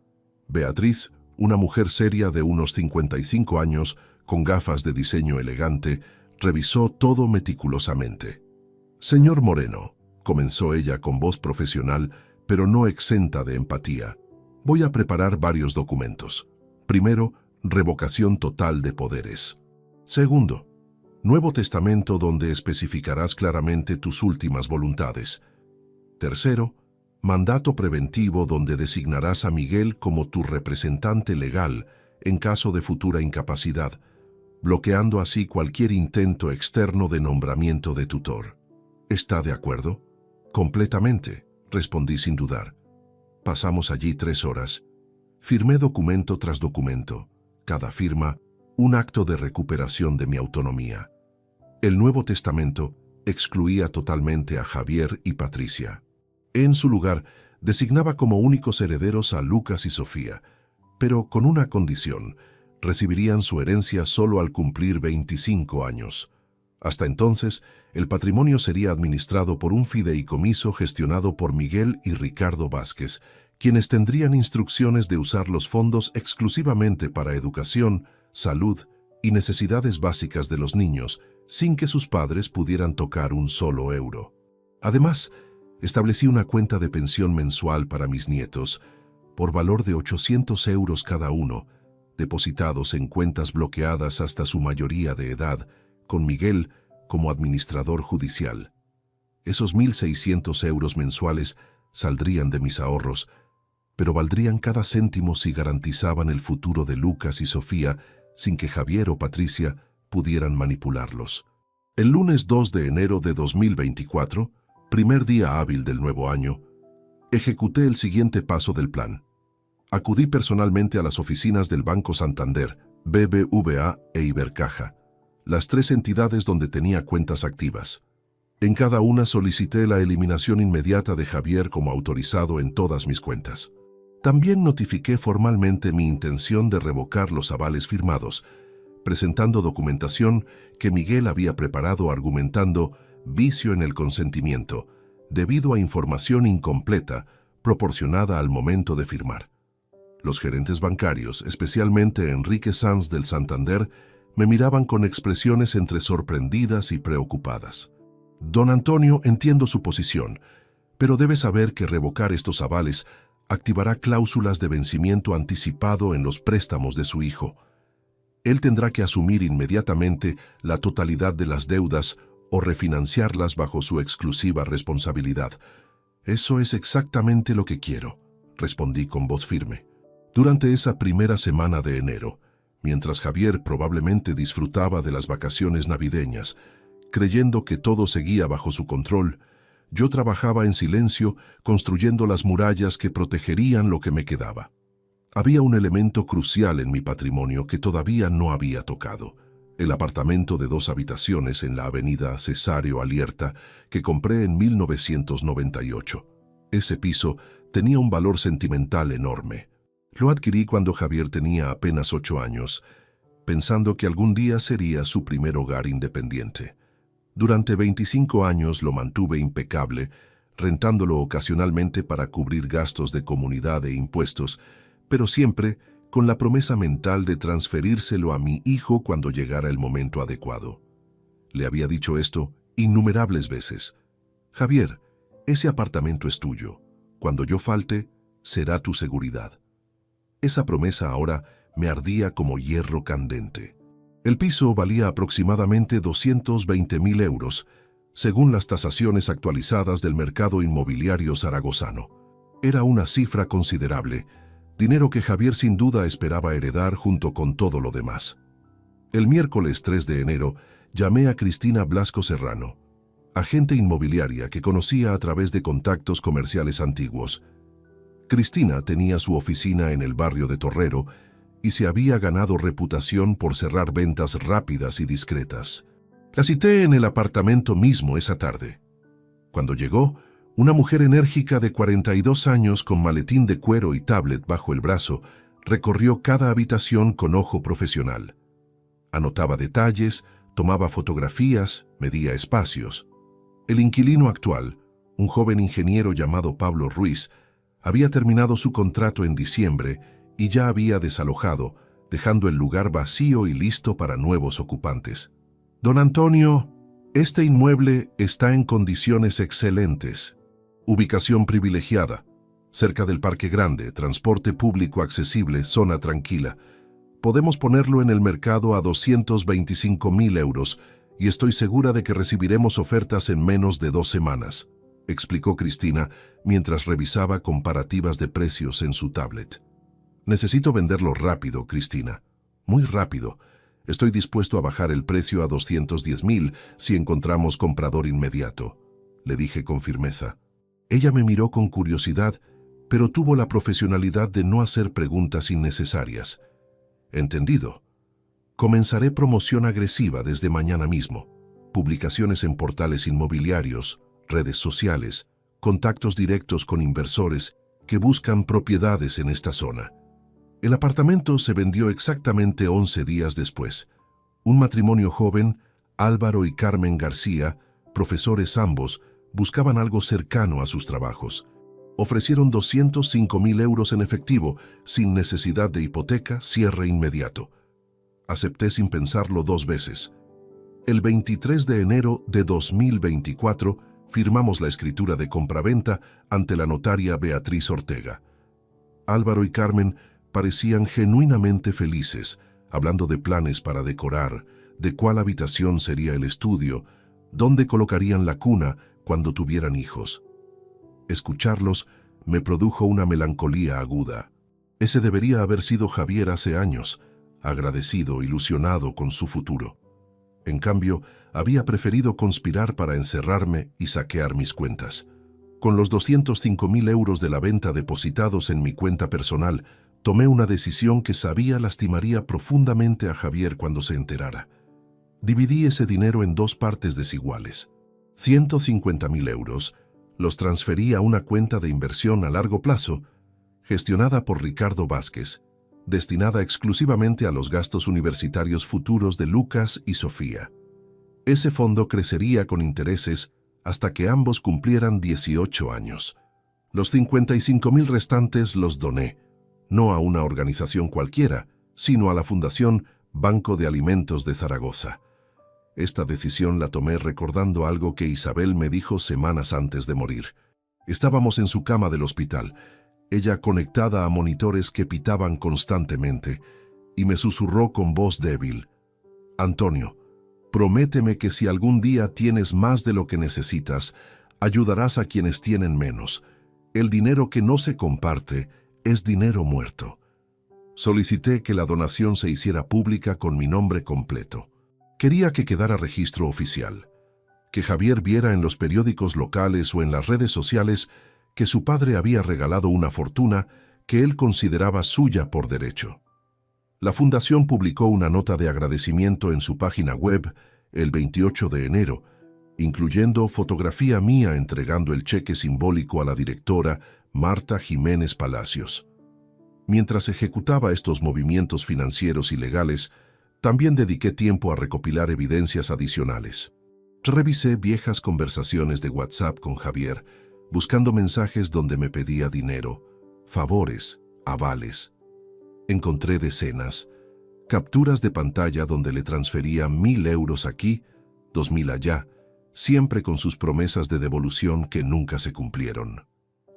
Beatriz, una mujer seria de unos 55 años, con gafas de diseño elegante, revisó todo meticulosamente. «Señor Moreno», comenzó ella con voz profesional, pero no exenta de empatía, «voy a preparar varios documentos. Primero, revocación total de poderes. Segundo, nuevo testamento donde especificarás claramente tus últimas voluntades. Tercero, mandato preventivo donde designarás a Miguel como tu representante legal en caso de futura incapacidad, bloqueando así cualquier intento externo de nombramiento de tutor. ¿Está de acuerdo? Completamente, respondí sin dudar. Pasamos allí 3 horas. Firmé documento tras documento, cada firma un acto de recuperación de mi autonomía. El Nuevo Testamento excluía totalmente a Javier y Patricia. En su lugar, designaba como únicos herederos a Lucas y Sofía, pero con una condición: recibirían su herencia solo al cumplir 25 años. Hasta entonces, el patrimonio sería administrado por un fideicomiso gestionado por Miguel y Ricardo Vázquez, quienes tendrían instrucciones de usar los fondos exclusivamente para educación, salud y necesidades básicas de los niños, sin que sus padres pudieran tocar un solo euro. Además, establecí una cuenta de pensión mensual para mis nietos, por valor de 800 euros cada uno, depositados en cuentas bloqueadas hasta su mayoría de edad, con Miguel como administrador judicial. Esos 1.600 euros mensuales saldrían de mis ahorros, pero valdrían cada céntimo si garantizaban el futuro de Lucas y Sofía sin que Javier o Patricia pudieran manipularlos. El lunes 2 de enero de 2024, primer día hábil del nuevo año, ejecuté el siguiente paso del plan. Acudí personalmente a las oficinas del Banco Santander, BBVA e Ibercaja, las 3 entidades donde tenía cuentas activas. En cada una solicité la eliminación inmediata de Javier como autorizado en todas mis cuentas. También notifiqué formalmente mi intención de revocar los avales firmados, presentando documentación que Miguel había preparado argumentando vicio en el consentimiento, debido a información incompleta proporcionada al momento de firmar. Los gerentes bancarios, especialmente Enrique Sanz del Santander, me miraban con expresiones entre sorprendidas y preocupadas. «Don Antonio, entiendo su posición, pero debe saber que revocar estos avales activará cláusulas de vencimiento anticipado en los préstamos de su hijo. Él tendrá que asumir inmediatamente la totalidad de las deudas o refinanciarlas bajo su exclusiva responsabilidad. Eso es exactamente lo que quiero», respondí con voz firme. Durante esa primera semana de enero, mientras Javier probablemente disfrutaba de las vacaciones navideñas, creyendo que todo seguía bajo su control, yo trabajaba en silencio construyendo las murallas que protegerían lo que me quedaba. Había un elemento crucial en mi patrimonio que todavía no había tocado: el apartamento de 2 habitaciones en la avenida Cesario Alierta que compré en 1998. Ese piso tenía un valor sentimental enorme. Lo adquirí cuando Javier tenía apenas 8 años, pensando que algún día sería su primer hogar independiente. Durante 25 años lo mantuve impecable, rentándolo ocasionalmente para cubrir gastos de comunidad e impuestos, pero siempre con la promesa mental de transferírselo a mi hijo cuando llegara el momento adecuado. Le había dicho esto innumerables veces: «Javier, ese apartamento es tuyo. Cuando yo falte, será tu seguridad». Esa promesa ahora me ardía como hierro candente. El piso valía aproximadamente 220.000 euros, según las tasaciones actualizadas del mercado inmobiliario zaragozano. Era una cifra considerable, dinero que Javier sin duda esperaba heredar junto con todo lo demás. El miércoles 3 de enero llamé a Cristina Blasco Serrano, agente inmobiliaria que conocía a través de contactos comerciales antiguos. Cristina tenía su oficina en el barrio de Torrero y se había ganado reputación por cerrar ventas rápidas y discretas. La cité en el apartamento mismo esa tarde. Cuando llegó, una mujer enérgica de 42 años con maletín de cuero y tablet bajo el brazo recorrió cada habitación con ojo profesional. Anotaba detalles, tomaba fotografías, medía espacios. El inquilino actual, un joven ingeniero llamado Pablo Ruiz, había terminado su contrato en diciembre y ya había desalojado, dejando el lugar vacío y listo para nuevos ocupantes. Don Antonio, este inmueble está en condiciones excelentes. Ubicación privilegiada, cerca del Parque Grande, transporte público accesible, zona tranquila. Podemos ponerlo en el mercado a 225.000 euros y estoy segura de que recibiremos ofertas en menos de 2 semanas, explicó Cristina mientras revisaba comparativas de precios en su tablet. Necesito venderlo rápido, Cristina. Muy rápido. Estoy dispuesto a bajar el precio a 210.000 si encontramos comprador inmediato, le dije con firmeza. Ella me miró con curiosidad, pero tuvo la profesionalidad de no hacer preguntas innecesarias. Entendido. Comenzaré promoción agresiva desde mañana mismo. Publicaciones en portales inmobiliarios, redes sociales, contactos directos con inversores que buscan propiedades en esta zona. El apartamento se vendió exactamente 11 días después. Un matrimonio joven, Álvaro y Carmen García, profesores ambos, buscaban algo cercano a sus trabajos. Ofrecieron 205.000 euros en efectivo, sin necesidad de hipoteca, cierre inmediato. Acepté sin pensarlo 2 veces. El 23 de enero de 2024 firmamos la escritura de compraventa ante la notaria Beatriz Ortega. Álvaro y Carmen parecían genuinamente felices, hablando de planes para decorar, de cuál habitación sería el estudio, dónde colocarían la cuna cuando tuvieran hijos. Escucharlos me produjo una melancolía aguda. Ese debería haber sido Javier hace años, agradecido, ilusionado con su futuro. En cambio, había preferido conspirar para encerrarme y saquear mis cuentas. Con los 205.000 euros de la venta depositados en mi cuenta personal, tomé una decisión que sabía lastimaría profundamente a Javier cuando se enterara. Dividí ese dinero en 2 partes desiguales. 150.000 euros los transferí a una cuenta de inversión a largo plazo, gestionada por Ricardo Vázquez, destinada exclusivamente a los gastos universitarios futuros de Lucas y Sofía. Ese fondo crecería con intereses hasta que ambos cumplieran 18 años. Los 55.000 restantes los doné, no a una organización cualquiera, sino a la Fundación Banco de Alimentos de Zaragoza. Esta decisión la tomé recordando algo que Isabel me dijo semanas antes de morir. Estábamos en su cama del hospital, ella conectada a monitores que pitaban constantemente, y me susurró con voz débil: «Antonio, prométeme que si algún día tienes más de lo que necesitas, ayudarás a quienes tienen menos. El dinero que no se comparte es dinero muerto». Solicité que la donación se hiciera pública con mi nombre completo. Quería que quedara registro oficial, que Javier viera en los periódicos locales o en las redes sociales que su padre había regalado una fortuna que él consideraba suya por derecho. La fundación publicó una nota de agradecimiento en su página web el 28 de enero, incluyendo fotografía mía entregando el cheque simbólico a la directora Marta Jiménez Palacios. Mientras ejecutaba estos movimientos financieros y legales, también dediqué tiempo a recopilar evidencias adicionales. Revisé viejas conversaciones de WhatsApp con Javier, buscando mensajes donde me pedía dinero, favores, avales. Encontré decenas, capturas de pantalla donde le transfería 1.000 euros aquí, 2.000 allá, siempre con sus promesas de devolución que nunca se cumplieron.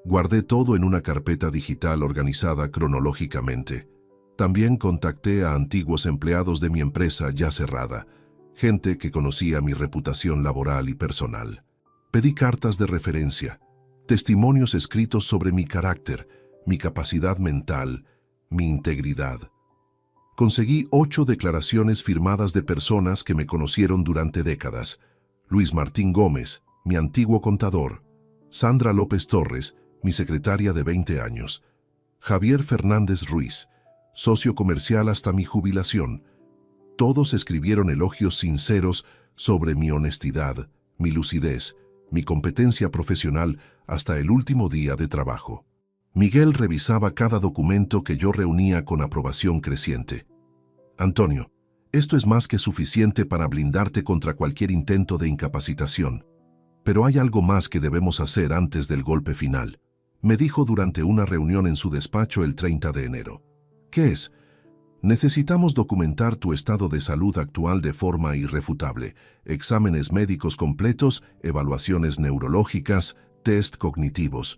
Guardé todo en una carpeta digital organizada cronológicamente. También contacté a antiguos empleados de mi empresa ya cerrada, gente que conocía mi reputación laboral y personal. Pedí cartas de referencia, testimonios escritos sobre mi carácter, mi capacidad mental, mi integridad. Conseguí 8 declaraciones firmadas de personas que me conocieron durante décadas. Luis Martín Gómez, mi antiguo contador. Sandra López Torres, mi secretaria de 20 años. Javier Fernández Ruiz, socio comercial hasta mi jubilación. Todos escribieron elogios sinceros sobre mi honestidad, mi lucidez, mi competencia profesional hasta el último día de trabajo. Miguel revisaba cada documento que yo reunía con aprobación creciente. Antonio, esto es más que suficiente para blindarte contra cualquier intento de incapacitación. Pero hay algo más que debemos hacer antes del golpe final, me dijo durante una reunión en su despacho el 30 de enero. ¿Qué es? Necesitamos documentar tu estado de salud actual de forma irrefutable, exámenes médicos completos, evaluaciones neurológicas, test cognitivos.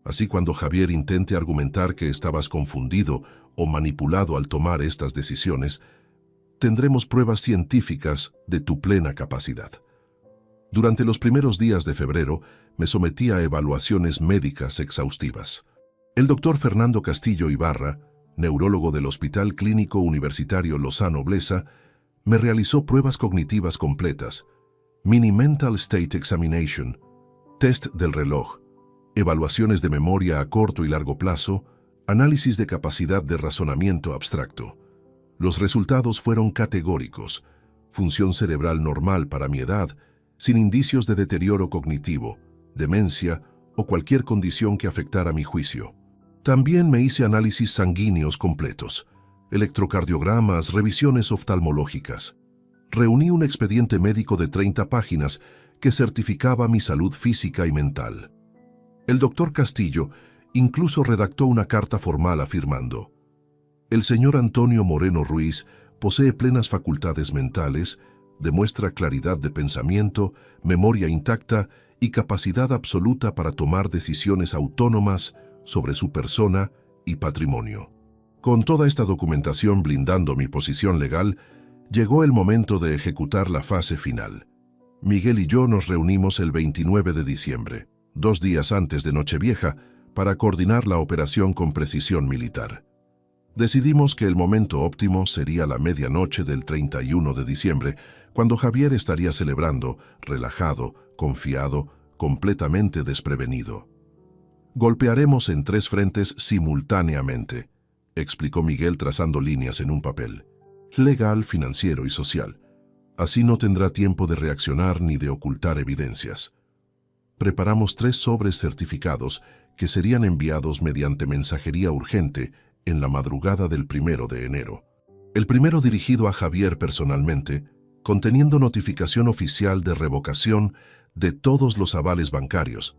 Así cuando Javier intente argumentar que estabas confundido o manipulado al tomar estas decisiones, tendremos pruebas científicas de tu plena capacidad. Durante los primeros días de febrero, me sometí a evaluaciones médicas exhaustivas. El doctor Fernando Castillo Ibarra, neurólogo del Hospital Clínico Universitario Lozano Blesa, me realizó pruebas cognitivas completas, Mini Mental State Examination, test del reloj, evaluaciones de memoria a corto y largo plazo, análisis de capacidad de razonamiento abstracto. Los resultados fueron categóricos, función cerebral normal para mi edad, sin indicios de deterioro cognitivo, demencia o cualquier condición que afectara mi juicio. También me hice análisis sanguíneos completos, electrocardiogramas, revisiones oftalmológicas. Reuní un expediente médico de 30 páginas que certificaba mi salud física y mental. El doctor Castillo incluso redactó una carta formal afirmando: el señor Antonio Moreno Ruiz posee plenas facultades mentales, demuestra claridad de pensamiento, memoria intacta y capacidad absoluta para tomar decisiones autónomas sobre su persona y patrimonio. Con toda esta documentación blindando mi posición legal, llegó el momento de ejecutar la fase final. Miguel y yo nos reunimos el 29 de diciembre, 2 días antes de Nochevieja, para coordinar la operación con precisión militar. Decidimos que el momento óptimo sería la medianoche del 31 de diciembre, cuando Javier estaría celebrando, relajado, confiado, completamente desprevenido. Golpearemos en 3 frentes simultáneamente, explicó Miguel trazando líneas en un papel: legal, financiero y social. Así no tendrá tiempo de reaccionar ni de ocultar evidencias. Preparamos 3 sobres certificados que serían enviados mediante mensajería urgente en la madrugada del 1 de enero. El primero dirigido a Javier personalmente, conteniendo notificación oficial de revocación de todos los avales bancarios,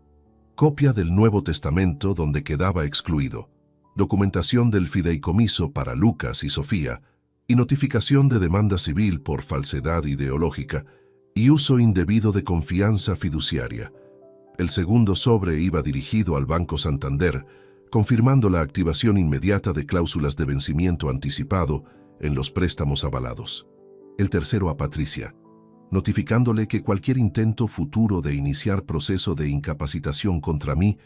copia del Nuevo Testamento donde quedaba excluido, documentación del fideicomiso para Lucas y Sofía, y notificación de demanda civil por falsedad ideológica y uso indebido de confianza fiduciaria. El segundo sobre iba dirigido al Banco Santander, confirmando la activación inmediata de cláusulas de vencimiento anticipado en los préstamos avalados. El tercero a Patricia, notificándole que cualquier intento futuro de iniciar proceso de incapacitación contra mí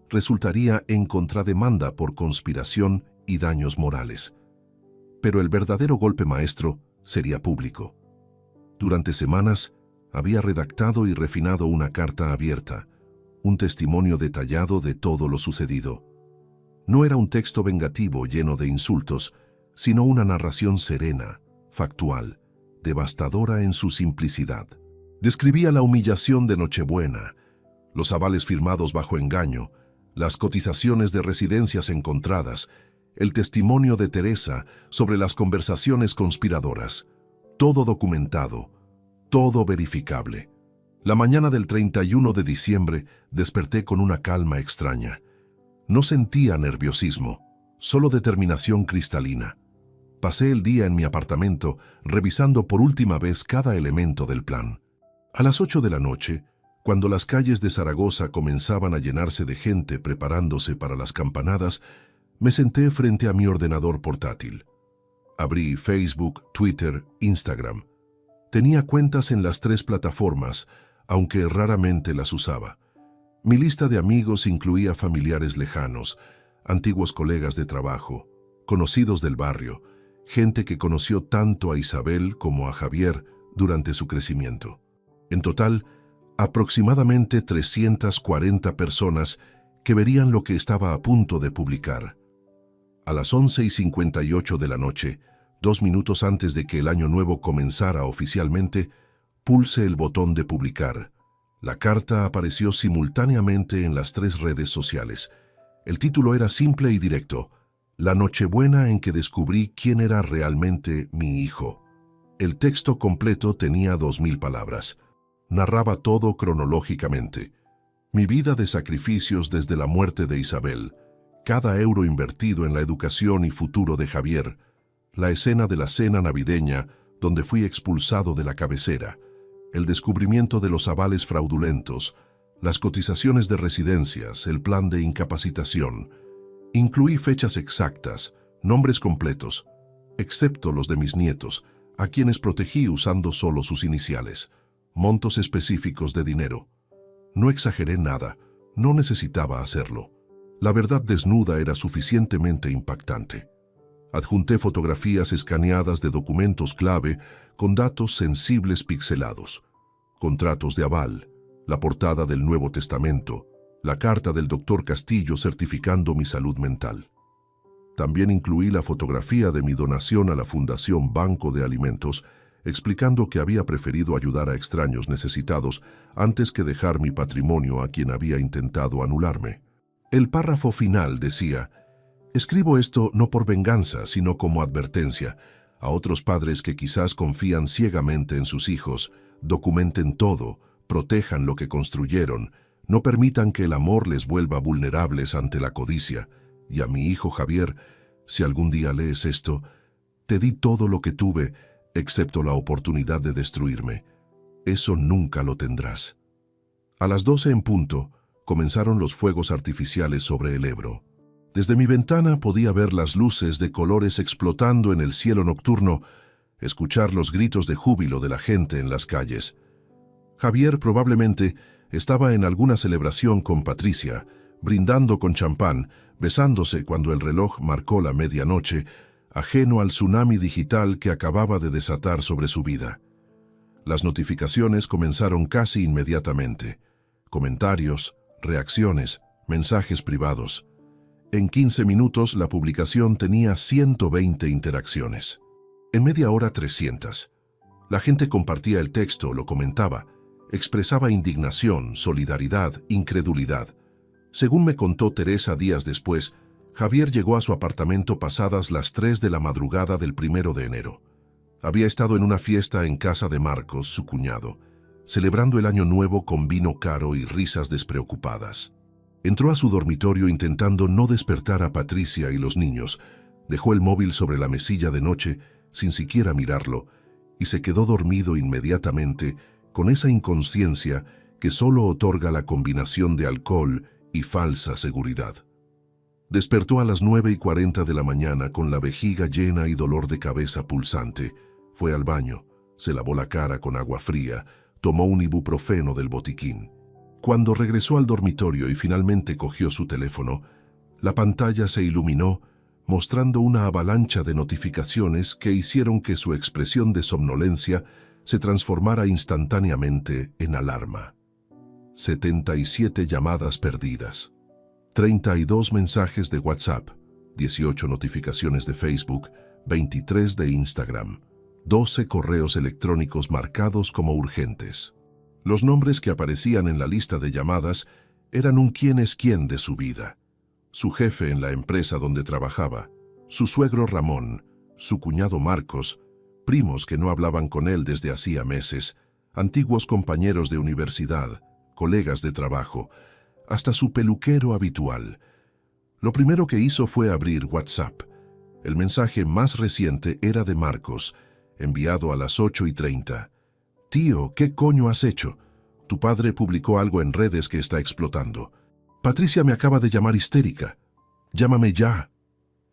resultaría en contrademanda por conspiración y daños morales. Pero el verdadero golpe maestro sería público. Durante semanas había redactado y refinado una carta abierta, un testimonio detallado de todo lo sucedido. No era un texto vengativo lleno de insultos, sino una narración serena, factual, devastadora en su simplicidad. Describía la humillación de Nochebuena, los avales firmados bajo engaño, las cotizaciones de residencias encontradas, el testimonio de Teresa sobre las conversaciones conspiradoras. Todo documentado, todo verificable. La mañana del 31 de diciembre desperté con una calma extraña. No sentía nerviosismo, solo determinación cristalina. Pasé el día en mi apartamento revisando por última vez cada elemento del plan. A las 8 de la noche, cuando las calles de Zaragoza comenzaban a llenarse de gente preparándose para las campanadas, me senté frente a mi ordenador portátil. Abrí Facebook, Twitter, Instagram. Tenía cuentas en las 3 plataformas, aunque raramente las usaba. Mi lista de amigos incluía familiares lejanos, antiguos colegas de trabajo, conocidos del barrio, gente que conoció tanto a Isabel como a Javier durante su crecimiento. En total, aproximadamente 340 personas que verían lo que estaba a punto de publicar. A las 11:58 de la noche, 2 minutos antes de que el año nuevo comenzara oficialmente, pulse el botón de publicar. La carta apareció simultáneamente en las 3 redes sociales. El título era simple y directo: La Nochebuena en que descubrí quién era realmente mi hijo. El texto completo tenía 2000 palabras. Narraba todo cronológicamente. Mi vida de sacrificios desde la muerte de Isabel, cada euro invertido en la educación y futuro de Javier, la escena de la cena navideña donde fui expulsado de la cabecera, el descubrimiento de los avales fraudulentos, las cotizaciones de residencias, el plan de incapacitación. Incluí fechas exactas, nombres completos, excepto los de mis nietos, a quienes protegí usando solo sus iniciales, montos específicos de dinero. No exageré nada, no necesitaba hacerlo. La verdad desnuda era suficientemente impactante. Adjunté fotografías escaneadas de documentos clave con datos sensibles pixelados, contratos de aval, la portada del Nuevo Testamento, la carta del doctor Castillo certificando mi salud mental. También incluí la fotografía de mi donación a la Fundación Banco de Alimentos, explicando que había preferido ayudar a extraños necesitados antes que dejar mi patrimonio a quien había intentado anularme. El párrafo final decía: escribo esto no por venganza, sino como advertencia a otros padres que quizás confían ciegamente en sus hijos. Documenten todo, protejan lo que construyeron, no permitan que el amor les vuelva vulnerables ante la codicia. Y a mi hijo Javier, si algún día lees esto, te di todo lo que tuve, excepto la oportunidad de destruirme. Eso nunca lo tendrás. A las 12 en punto, comenzaron los fuegos artificiales sobre el Ebro. Desde mi ventana podía ver las luces de colores explotando en el cielo nocturno, escuchar los gritos de júbilo de la gente en las calles. Javier probablemente estaba en alguna celebración con Patricia, brindando con champán, besándose cuando el reloj marcó la medianoche, ajeno al tsunami digital que acababa de desatar sobre su vida. Las notificaciones comenzaron casi inmediatamente. Comentarios, reacciones, mensajes privados. En 15 minutos la publicación tenía 120 interacciones. En media hora 300. La gente compartía el texto, lo comentaba, expresaba indignación, solidaridad, incredulidad. Según me contó Teresa días después, Javier llegó a su apartamento pasadas las 3 de la madrugada del 1 de enero. Había estado en una fiesta en casa de Marcos, su cuñado, celebrando el año nuevo con vino caro y risas despreocupadas. Entró a su dormitorio intentando no despertar a Patricia y los niños, dejó el móvil sobre la mesilla de noche sin siquiera mirarlo y se quedó dormido inmediatamente con esa inconsciencia que solo otorga la combinación de alcohol y falsa seguridad. Despertó a las 9:40 de la mañana con la vejiga llena y dolor de cabeza pulsante. Fue al baño, se lavó la cara con agua fría, tomó un ibuprofeno del botiquín. Cuando regresó al dormitorio y finalmente cogió su teléfono, la pantalla se iluminó, mostrando una avalancha de notificaciones que hicieron que su expresión de somnolencia se transformara instantáneamente en alarma. 77 llamadas perdidas, 32 mensajes de WhatsApp, 18 notificaciones de Facebook, 23 de Instagram, 12 correos electrónicos marcados como urgentes. Los nombres que aparecían en la lista de llamadas eran un quién es quién de su vida. Su jefe en la empresa donde trabajaba, su suegro Ramón, su cuñado Marcos, primos que no hablaban con él desde hacía meses, antiguos compañeros de universidad, colegas de trabajo, hasta su peluquero habitual. Lo primero que hizo fue abrir WhatsApp. El mensaje más reciente era de Marcos, enviado a las 8:30. «Tío, ¿qué coño has hecho? Tu padre publicó algo en redes que está explotando. Patricia me acaba de llamar histérica. Llámame ya».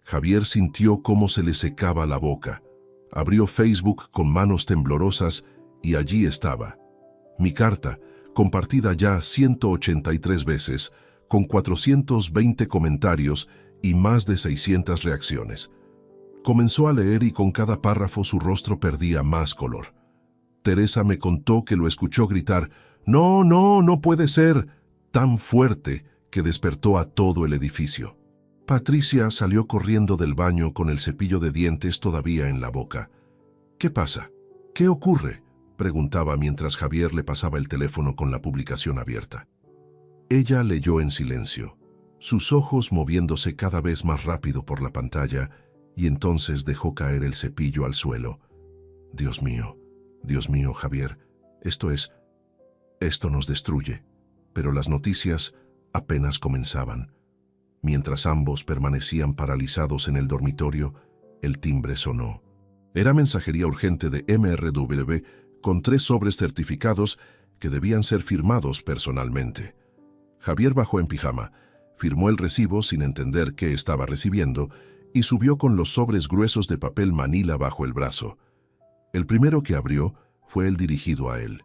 Javier sintió cómo se le secaba la boca. Abrió Facebook con manos temblorosas y allí estaba. Mi carta, compartida ya 183 veces, con 420 comentarios y más de 600 reacciones. Comenzó a leer y con cada párrafo su rostro perdía más color. Teresa me contó que lo escuchó gritar, «No, no, no puede ser», tan fuerte que despertó a todo el edificio. Patricia salió corriendo del baño con el cepillo de dientes todavía en la boca. «¿Qué pasa? ¿Qué ocurre?», preguntaba mientras Javier le pasaba el teléfono con la publicación abierta. Ella leyó en silencio, sus ojos moviéndose cada vez más rápido por la pantalla, y entonces dejó caer el cepillo al suelo. Dios mío, Javier, esto nos destruye». Pero las noticias apenas comenzaban. Mientras ambos permanecían paralizados en el dormitorio, el timbre sonó. Era mensajería urgente de MRW con 3 sobres certificados que debían ser firmados personalmente. Javier bajó en pijama, firmó el recibo sin entender qué estaba recibiendo y subió con los sobres gruesos de papel manila bajo el brazo. El primero que abrió fue el dirigido a él.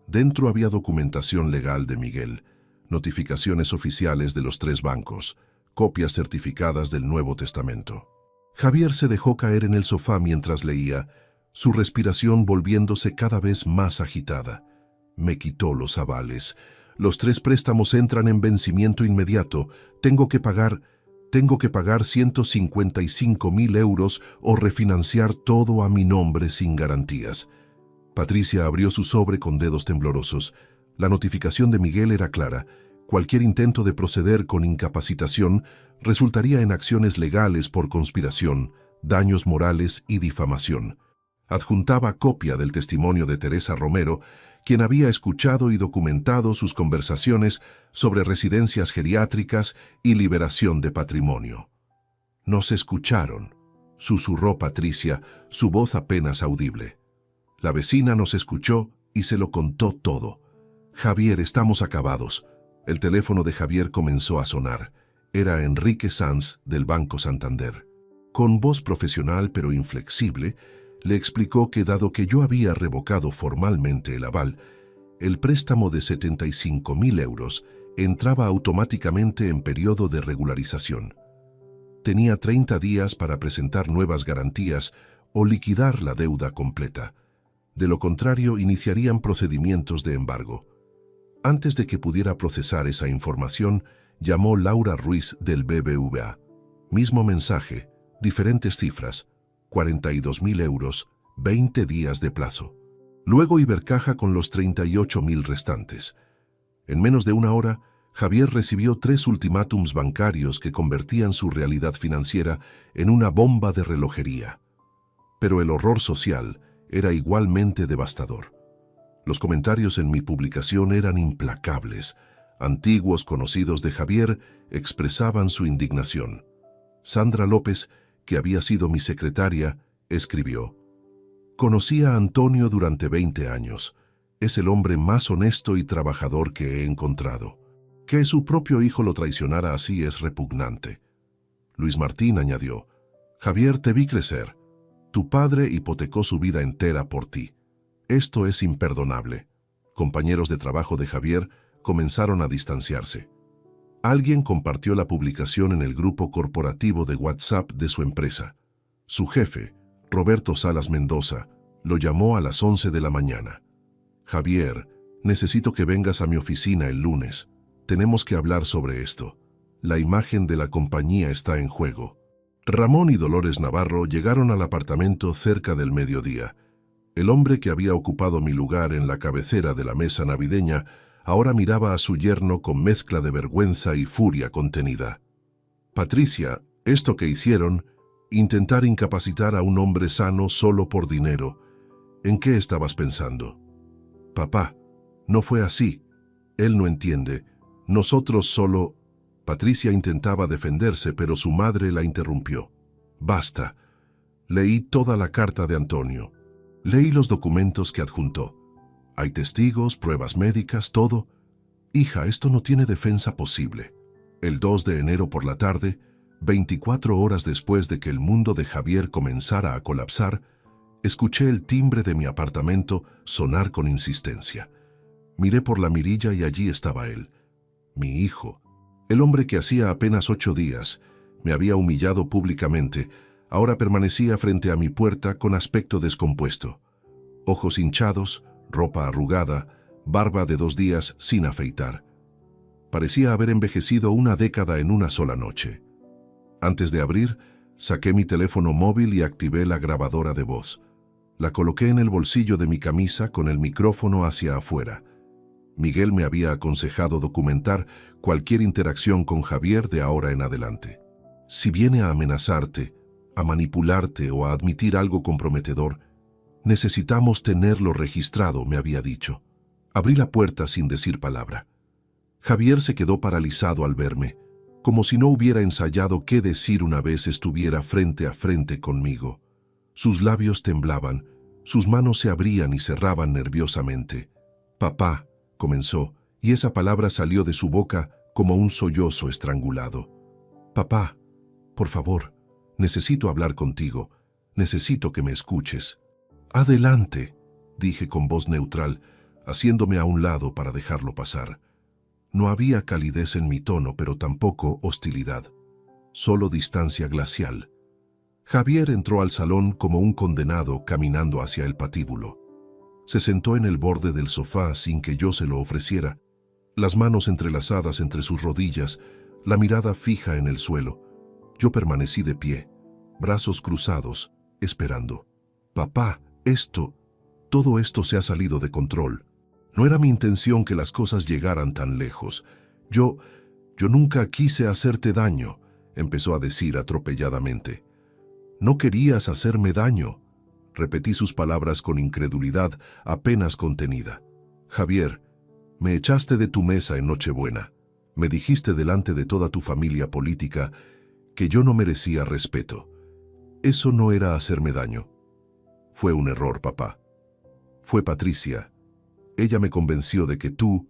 Dentro había documentación legal de Miguel, notificaciones oficiales de los 3 bancos, copias certificadas del Nuevo Testamento. Javier se dejó caer en el sofá mientras leía, su respiración volviéndose cada vez más agitada. Me quitó los avales. Los 3 préstamos entran en vencimiento inmediato. Tengo que pagar 155.000 euros o refinanciar todo a mi nombre sin garantías. Patricia abrió su sobre con dedos temblorosos. La notificación de Miguel era clara. Cualquier intento de proceder con incapacitación resultaría en acciones legales por conspiración, daños morales y difamación. Adjuntaba copia del testimonio de Teresa Romero, quien había escuchado y documentado sus conversaciones sobre residencias geriátricas y liberación de patrimonio. «Nos escucharon», susurró Patricia, su voz apenas audible. «La vecina nos escuchó y se lo contó todo. Javier, estamos acabados». El teléfono de Javier comenzó a sonar. Era Enrique Sanz del Banco Santander. Con voz profesional pero inflexible, le explicó que dado que yo había revocado formalmente el aval, el préstamo de 75.000 euros entraba automáticamente en periodo de regularización. Tenía 30 días para presentar nuevas garantías o liquidar la deuda completa. De lo contrario, iniciarían procedimientos de embargo. Antes de que pudiera procesar esa información, llamó Laura Ruiz del BBVA. Mismo mensaje, diferentes cifras, 42.000 euros, 20 días de plazo. Luego Ibercaja con los 38.000 restantes. En menos de una hora, Javier recibió 3 ultimátums bancarios que convertían su realidad financiera en una bomba de relojería. Pero el horror social era igualmente devastador. Los comentarios en mi publicación eran implacables. Antiguos conocidos de Javier expresaban su indignación. Sandra López, que había sido mi secretaria, escribió: «Conocí a Antonio durante 20 años. Es el hombre más honesto y trabajador que he encontrado. Que su propio hijo lo traicionara así es repugnante». Luis Martín añadió: «Javier, te vi crecer. Tu padre hipotecó su vida entera por ti. Esto es imperdonable». Compañeros de trabajo de Javier comenzaron a distanciarse. Alguien compartió la publicación en el grupo corporativo de WhatsApp de su empresa. Su jefe, Roberto Salas Mendoza, lo llamó a las 11 de la mañana. «Javier, necesito que vengas a mi oficina el lunes. Tenemos que hablar sobre esto. La imagen de la compañía está en juego». Ramón y Dolores Navarro llegaron al apartamento cerca del mediodía. El hombre que había ocupado mi lugar en la cabecera de la mesa navideña ahora miraba a su yerno con mezcla de vergüenza y furia contenida. «Patricia, esto que hicieron, intentar incapacitar a un hombre sano solo por dinero, ¿en qué estabas pensando?» «Papá, no fue así. Él no entiende. Nosotros solo...» Patricia intentaba defenderse, pero su madre la interrumpió. «Basta. Leí toda la carta de Antonio. Leí los documentos que adjuntó. Hay testigos, pruebas médicas, todo. Hija, esto no tiene defensa posible». El 2 de enero por la tarde, 24 horas después de que el mundo de Javier comenzara a colapsar, escuché el timbre de mi apartamento sonar con insistencia. Miré por la mirilla y allí estaba él, mi hijo, el hombre que hacía apenas 8 días Me había humillado públicamente. Ahora permanecía frente a mi puerta con aspecto descompuesto. Ojos hinchados, ropa arrugada, barba de 2 días sin afeitar. Parecía haber envejecido una década en una sola noche. Antes de abrir, saqué mi teléfono móvil y activé la grabadora de voz. La coloqué en el bolsillo de mi camisa con el micrófono hacia afuera. Miguel me había aconsejado documentar cualquier interacción con Javier de ahora en adelante. Si viene a amenazarte, a manipularte o a admitir algo comprometedor, necesitamos tenerlo registrado, me había dicho. Abrí la puerta sin decir palabra. Javier se quedó paralizado al verme, como si no hubiera ensayado qué decir una vez estuviera frente a frente conmigo. Sus labios temblaban, sus manos se abrían y cerraban nerviosamente. «Papá», comenzó, y esa palabra salió de su boca como un sollozo estrangulado. «Papá, por favor, necesito hablar contigo, necesito que me escuches». «Adelante», dije con voz neutral, haciéndome a un lado para dejarlo pasar. No había calidez en mi tono, pero tampoco hostilidad, solo distancia glacial. Javier entró al salón como un condenado caminando hacia el patíbulo. Se sentó en el borde del sofá sin que yo se lo ofreciera, las manos entrelazadas entre sus rodillas, la mirada fija en el suelo. Yo permanecí de pie, brazos cruzados, esperando. «Papá, todo esto se ha salido de control. No era mi intención que las cosas llegaran tan lejos. Yo nunca quise hacerte daño», empezó a decir atropelladamente. «No querías hacerme daño», repetí sus palabras con incredulidad apenas contenida. «Javier, me echaste de tu mesa en Nochebuena. Me dijiste delante de toda tu familia política que yo no merecía respeto. Eso no era hacerme daño. Fue un error, papá. Fue Patricia. Ella me convenció de que tú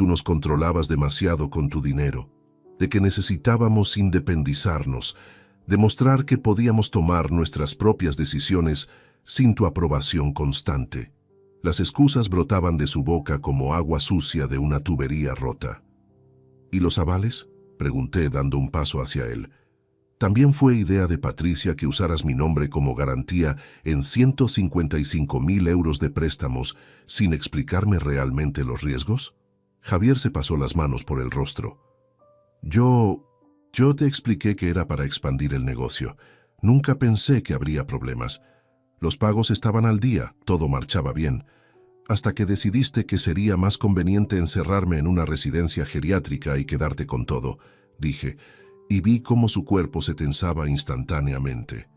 nos controlabas demasiado con tu dinero, de que necesitábamos independizarnos, demostrar que podíamos tomar nuestras propias decisiones sin tu aprobación constante». Las excusas brotaban de su boca como agua sucia de una tubería rota. «¿Y los avales?», pregunté dando un paso hacia él. «¿También fue idea de Patricia que usaras mi nombre como garantía en 155.000 euros de préstamos sin explicarme realmente los riesgos?» Javier se pasó las manos por el rostro. Yo te expliqué que era para expandir el negocio. Nunca pensé que habría problemas. Los pagos estaban al día, todo marchaba bien, hasta que decidiste que sería más conveniente encerrarme en una residencia geriátrica y quedarte con todo», dije, y vi cómo su cuerpo se tensaba instantáneamente.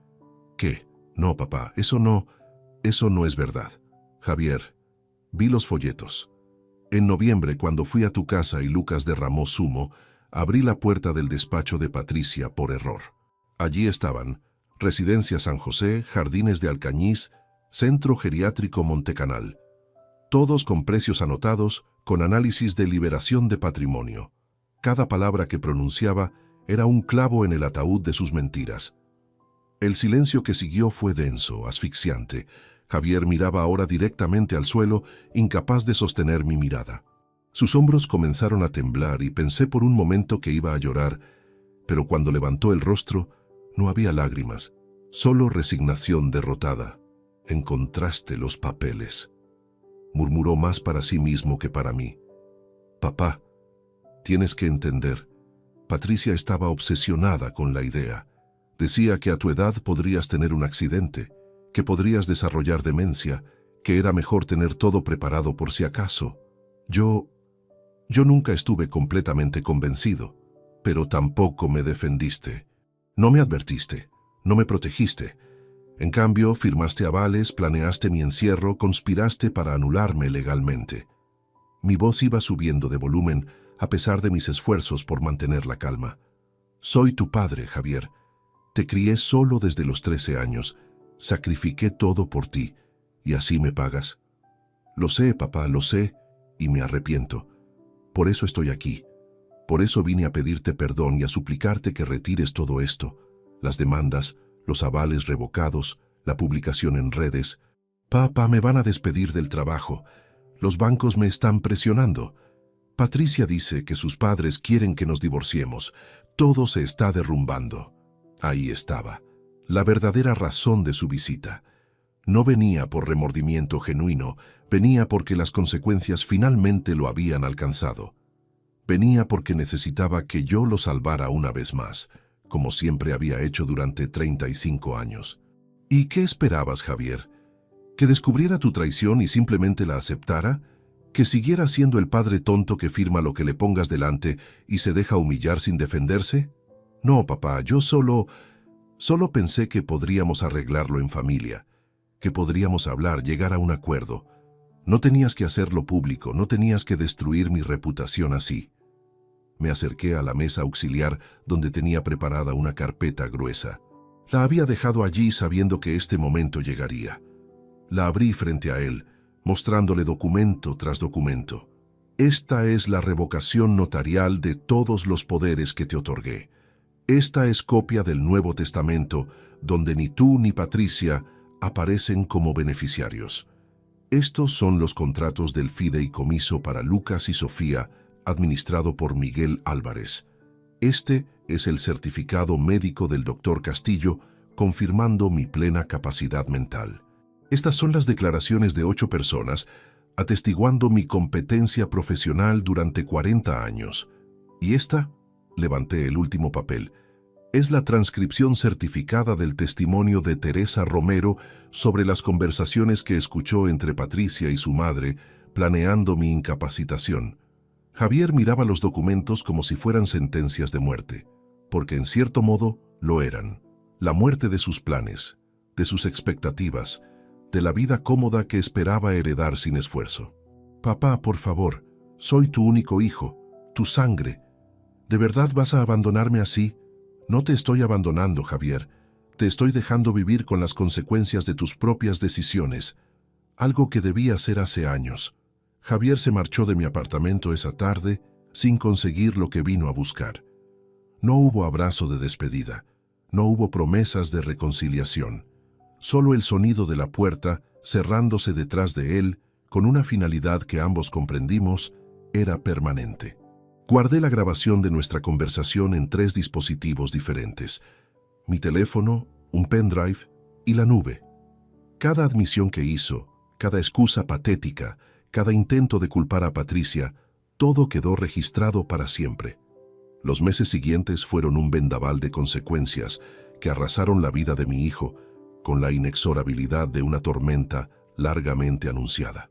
«¿Qué? No, papá, eso no es verdad. Javier, vi los folletos. En noviembre, cuando fui a tu casa y Lucas derramó zumo, abrí la puerta del despacho de Patricia por error. Allí estaban: Residencia San José, Jardines de Alcañiz, Centro Geriátrico Montecanal. Todos con precios anotados, con análisis de liberación de patrimonio. Cada palabra que pronunciaba era un clavo en el ataúd de sus mentiras. El silencio que siguió fue denso, asfixiante. Javier miraba ahora directamente al suelo, incapaz de sostener mi mirada. Sus hombros comenzaron a temblar y pensé por un momento que iba a llorar, pero cuando levantó el rostro, no había lágrimas, solo resignación derrotada. «Encontraste los papeles», murmuró más para sí mismo que para mí. «Papá, tienes que entender». Patricia estaba obsesionada con la idea. Decía que a tu edad podrías tener un accidente, que podrías desarrollar demencia, que era mejor tener todo preparado por si acaso. Yo nunca estuve completamente convencido, pero tampoco me defendiste. No me advertiste, no me protegiste. En cambio, firmaste avales, planeaste mi encierro, conspiraste para anularme legalmente. Mi voz iba subiendo de volumen a pesar de mis esfuerzos por mantener la calma. Soy tu padre, Javier. Te crié solo desde los 13 años. Sacrifiqué todo por ti, y así me pagas. Lo sé, papá, lo sé, y me arrepiento. Por eso estoy aquí. Por eso vine a pedirte perdón y a suplicarte que retires todo esto. Las demandas, los avales revocados, la publicación en redes. Papá, me van a despedir del trabajo. Los bancos me están presionando. Patricia dice que sus padres quieren que nos divorciemos. Todo se está derrumbando. Ahí estaba, la verdadera razón de su visita. No venía por remordimiento genuino, venía porque las consecuencias finalmente lo habían alcanzado. Venía porque necesitaba que yo lo salvara una vez más, como siempre había hecho durante 35 años. ¿Y qué esperabas, Javier? ¿Que descubriera tu traición y simplemente la aceptara? ¿Que siguiera siendo el padre tonto que firma lo que le pongas delante y se deja humillar sin defenderse? No, papá, yo solo pensé que podríamos arreglarlo en familia, que podríamos hablar, llegar a un acuerdo. No tenías que hacerlo público, no tenías que destruir mi reputación así. Me acerqué a la mesa auxiliar donde tenía preparada una carpeta gruesa. La había dejado allí sabiendo que este momento llegaría. La abrí frente a él, mostrándole documento tras documento. Esta es la revocación notarial de todos los poderes que te otorgué. Esta es copia del Nuevo Testamento, donde ni tú ni Patricia aparecen como beneficiarios. Estos son los contratos del fideicomiso para Lucas y Sofía, administrado por Miguel Álvarez. Este es el certificado médico del doctor Castillo, confirmando mi plena capacidad mental. Estas son las declaraciones de 8 personas, atestiguando mi competencia profesional durante 40 años. Y esta, levanté el último papel, es la transcripción certificada del testimonio de Teresa Romero sobre las conversaciones que escuchó entre Patricia y su madre, planeando mi incapacitación. Javier miraba los documentos como si fueran sentencias de muerte, porque en cierto modo lo eran. La muerte de sus planes, de sus expectativas, de la vida cómoda que esperaba heredar sin esfuerzo. Papá, por favor, soy tu único hijo, tu sangre. ¿De verdad vas a abandonarme así? No te estoy abandonando, Javier. Te estoy dejando vivir con las consecuencias de tus propias decisiones, algo que debí hacer hace años. Javier se marchó de mi apartamento esa tarde sin conseguir lo que vino a buscar. No hubo abrazo de despedida, no hubo promesas de reconciliación. Solo el sonido de la puerta, cerrándose detrás de él, con una finalidad que ambos comprendimos, era permanente. Guardé la grabación de nuestra conversación en 3 dispositivos diferentes: mi teléfono, un pendrive y la nube. Cada admisión que hizo, cada excusa patética, cada intento de culpar a Patricia, todo quedó registrado para siempre. Los meses siguientes fueron un vendaval de consecuencias que arrasaron la vida de mi hijo, con la inexorabilidad de una tormenta largamente anunciada.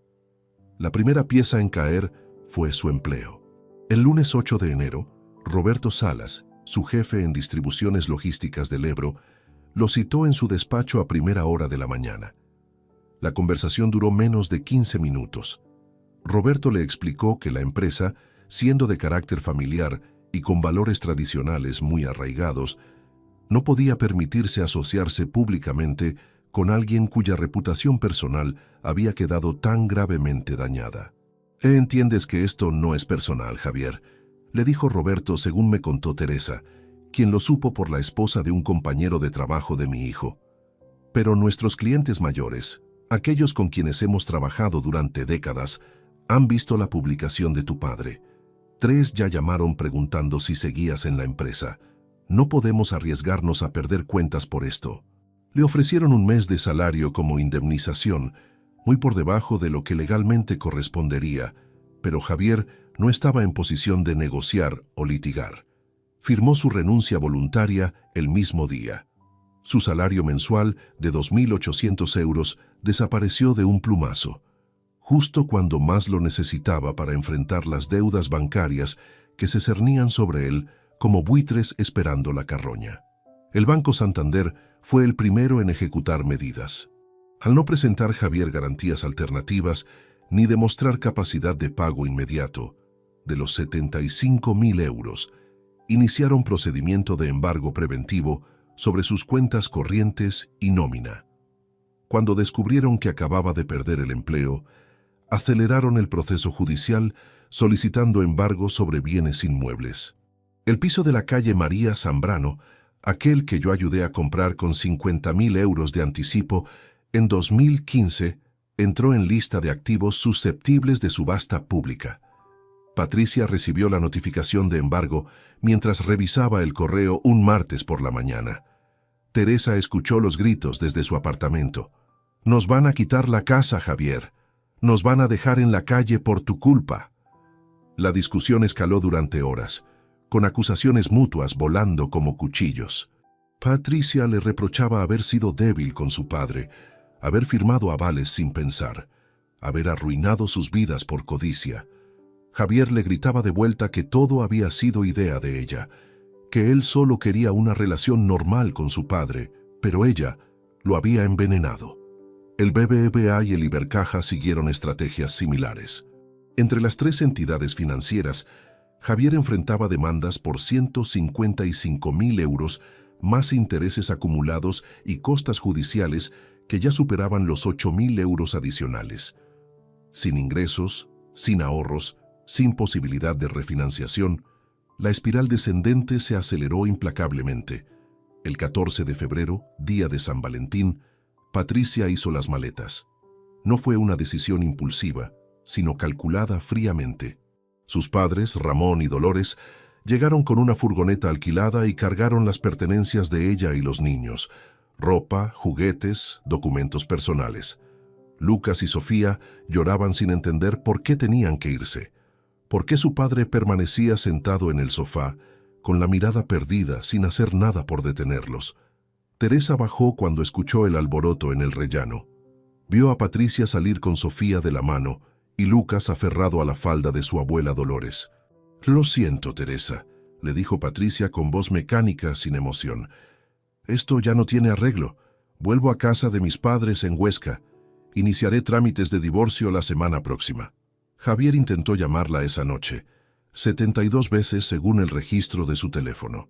La primera pieza en caer fue su empleo. El lunes 8 de enero, Roberto Salas, su jefe en distribuciones logísticas del Ebro, lo citó en su despacho a primera hora de la mañana. La conversación duró menos de 15 minutos. Roberto le explicó que la empresa, siendo de carácter familiar y con valores tradicionales muy arraigados, no podía permitirse asociarse públicamente con alguien cuya reputación personal había quedado tan gravemente dañada. «Entiendes que esto no es personal, Javier», le dijo Roberto según me contó Teresa, quien lo supo por la esposa de un compañero de trabajo de mi hijo. «Pero nuestros clientes mayores, aquellos con quienes hemos trabajado durante décadas, han visto la publicación de tu padre. 3 ya llamaron preguntando si seguías en la empresa. No podemos arriesgarnos a perder cuentas por esto». Le ofrecieron un mes de salario como indemnización, muy por debajo de lo que legalmente correspondería, pero Javier no estaba en posición de negociar o litigar. Firmó su renuncia voluntaria el mismo día. Su salario mensual de 2.800 euros desapareció de un plumazo, justo cuando más lo necesitaba para enfrentar las deudas bancarias que se cernían sobre él como buitres esperando la carroña. El Banco Santander fue el primero en ejecutar medidas. Al no presentar Javier garantías alternativas ni demostrar capacidad de pago inmediato, de los 75.000 euros, iniciaron procedimiento de embargo preventivo sobre sus cuentas corrientes y nómina. Cuando descubrieron que acababa de perder el empleo, aceleraron el proceso judicial solicitando embargo sobre bienes inmuebles. El piso de la calle María Zambrano, aquel que yo ayudé a comprar con 50.000 euros de anticipo, en 2015 entró en lista de activos susceptibles de subasta pública. Patricia recibió la notificación de embargo mientras revisaba el correo un martes por la mañana. Teresa escuchó los gritos desde su apartamento. «Nos van a quitar la casa, Javier. Nos van a dejar en la calle por tu culpa». La discusión escaló durante horas, con acusaciones mutuas volando como cuchillos. Patricia le reprochaba haber sido débil con su padre, haber firmado avales sin pensar, haber arruinado sus vidas por codicia. Javier le gritaba de vuelta que todo había sido idea de ella, que él solo quería una relación normal con su padre, pero ella lo había envenenado. El BBVA y el Ibercaja siguieron estrategias similares. Entre las tres entidades financieras, Javier enfrentaba demandas por 155.000 euros, más intereses acumulados y costas judiciales que ya superaban los 8.000 euros adicionales. Sin ingresos, sin ahorros, sin posibilidad de refinanciación, la espiral descendente se aceleró implacablemente. El 14 de febrero, día de San Valentín, Patricia hizo las maletas. No fue una decisión impulsiva, sino calculada fríamente. Sus padres, Ramón y Dolores, llegaron con una furgoneta alquilada y cargaron las pertenencias de ella y los niños: ropa, juguetes, documentos personales. Lucas y Sofía lloraban sin entender por qué tenían que irse. ¿Por qué su padre permanecía sentado en el sofá, con la mirada perdida, sin hacer nada por detenerlos? Teresa bajó cuando escuchó el alboroto en el rellano. Vio a Patricia salir con Sofía de la mano y Lucas aferrado a la falda de su abuela Dolores. «Lo siento, Teresa», le dijo Patricia con voz mecánica, sin emoción. «Esto ya no tiene arreglo. Vuelvo a casa de mis padres en Huesca. Iniciaré trámites de divorcio la semana próxima». Javier intentó llamarla esa noche, 72 veces según el registro de su teléfono.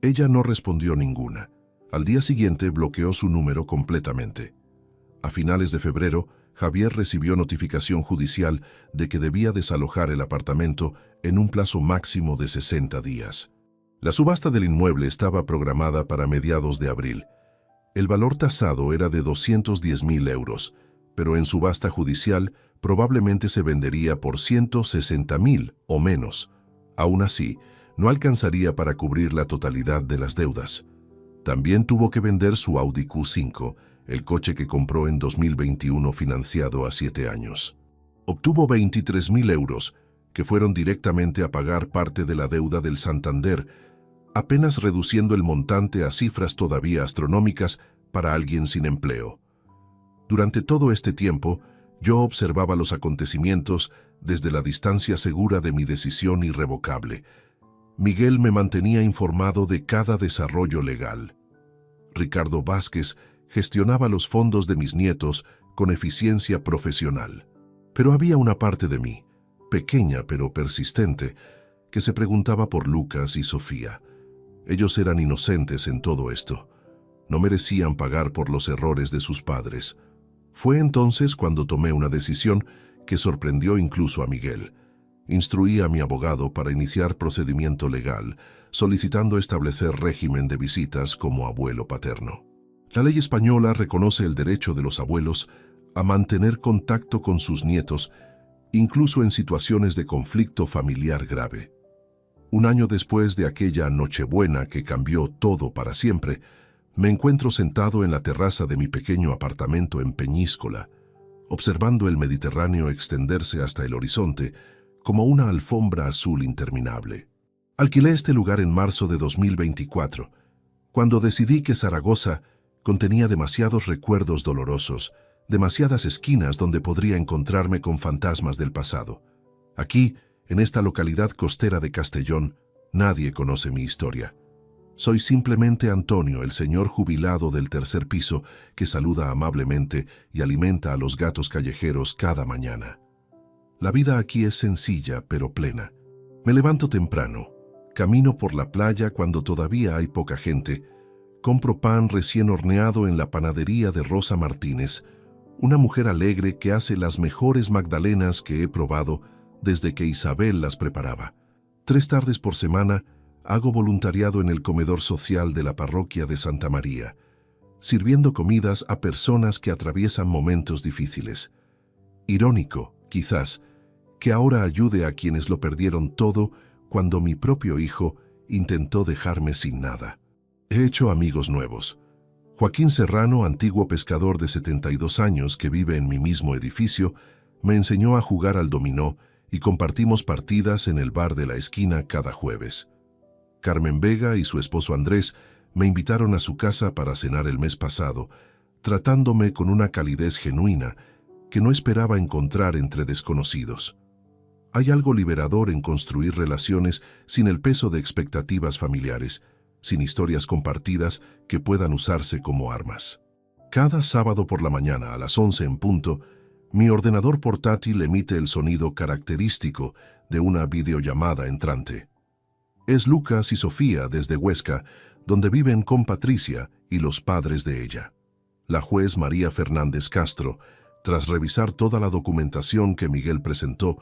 Ella no respondió ninguna. Al día siguiente bloqueó su número completamente. A finales de febrero, Javier recibió notificación judicial de que debía desalojar el apartamento en un plazo máximo de 60 días. La subasta del inmueble estaba programada para mediados de abril. El valor tasado era de 210.000 euros, pero en subasta judicial probablemente se vendería por 160.000 o menos. Aún así, no alcanzaría para cubrir la totalidad de las deudas. También tuvo que vender su Audi Q5, el coche que compró en 2021 financiado a 7 años. Obtuvo 23.000 euros, que fueron directamente a pagar parte de la deuda del Santander, apenas reduciendo el montante a cifras todavía astronómicas para alguien sin empleo. Durante todo este tiempo, yo observaba los acontecimientos desde la distancia segura de mi decisión irrevocable. Miguel me mantenía informado de cada desarrollo legal. Ricardo Vázquez gestionaba los fondos de mis nietos con eficiencia profesional. Pero había una parte de mí, pequeña pero persistente, que se preguntaba por Lucas y Sofía. Ellos eran inocentes en todo esto. No merecían pagar por los errores de sus padres. Fue entonces cuando tomé una decisión que sorprendió incluso a Miguel. Instruí a mi abogado para iniciar procedimiento legal, solicitando establecer régimen de visitas como abuelo paterno. La ley española reconoce el derecho de los abuelos a mantener contacto con sus nietos, incluso en situaciones de conflicto familiar grave. Un año después de aquella Nochebuena que cambió todo para siempre, me encuentro sentado en la terraza de mi pequeño apartamento en Peñíscola, observando el Mediterráneo extenderse hasta el horizonte como una alfombra azul interminable. Alquilé este lugar en marzo de 2024, cuando decidí que Zaragoza contenía demasiados recuerdos dolorosos, demasiadas esquinas donde podría encontrarme con fantasmas del pasado. Aquí, en esta localidad costera de Castellón, nadie conoce mi historia. Soy simplemente Antonio, el señor jubilado del tercer piso que saluda amablemente y alimenta a los gatos callejeros cada mañana. La vida aquí es sencilla pero plena. Me levanto temprano, camino por la playa cuando todavía hay poca gente, compro pan recién horneado en la panadería de Rosa Martínez, una mujer alegre que hace las mejores magdalenas que he probado desde que Isabel las preparaba. 3 tardes por semana hago voluntariado en el comedor social de la parroquia de Santa María, sirviendo comidas a personas que atraviesan momentos difíciles. Irónico, quizás, que ahora ayude a quienes lo perdieron todo cuando mi propio hijo intentó dejarme sin nada. He hecho amigos nuevos. Joaquín Serrano, antiguo pescador de 72 años que vive en mi mismo edificio, me enseñó a jugar al dominó y compartimos partidas en el bar de la esquina cada jueves. Carmen Vega y su esposo Andrés me invitaron a su casa para cenar el mes pasado, tratándome con una calidez genuina que no esperaba encontrar entre desconocidos. Hay algo liberador en construir relaciones sin el peso de expectativas familiares, sin historias compartidas que puedan usarse como armas. Cada sábado por la mañana a las 11 en punto, mi ordenador portátil emite el sonido característico de una videollamada entrante. Es Lucas y Sofía desde Huesca, donde viven con Patricia y los padres de ella. La juez María Fernández Castro, tras revisar toda la documentación que Miguel presentó,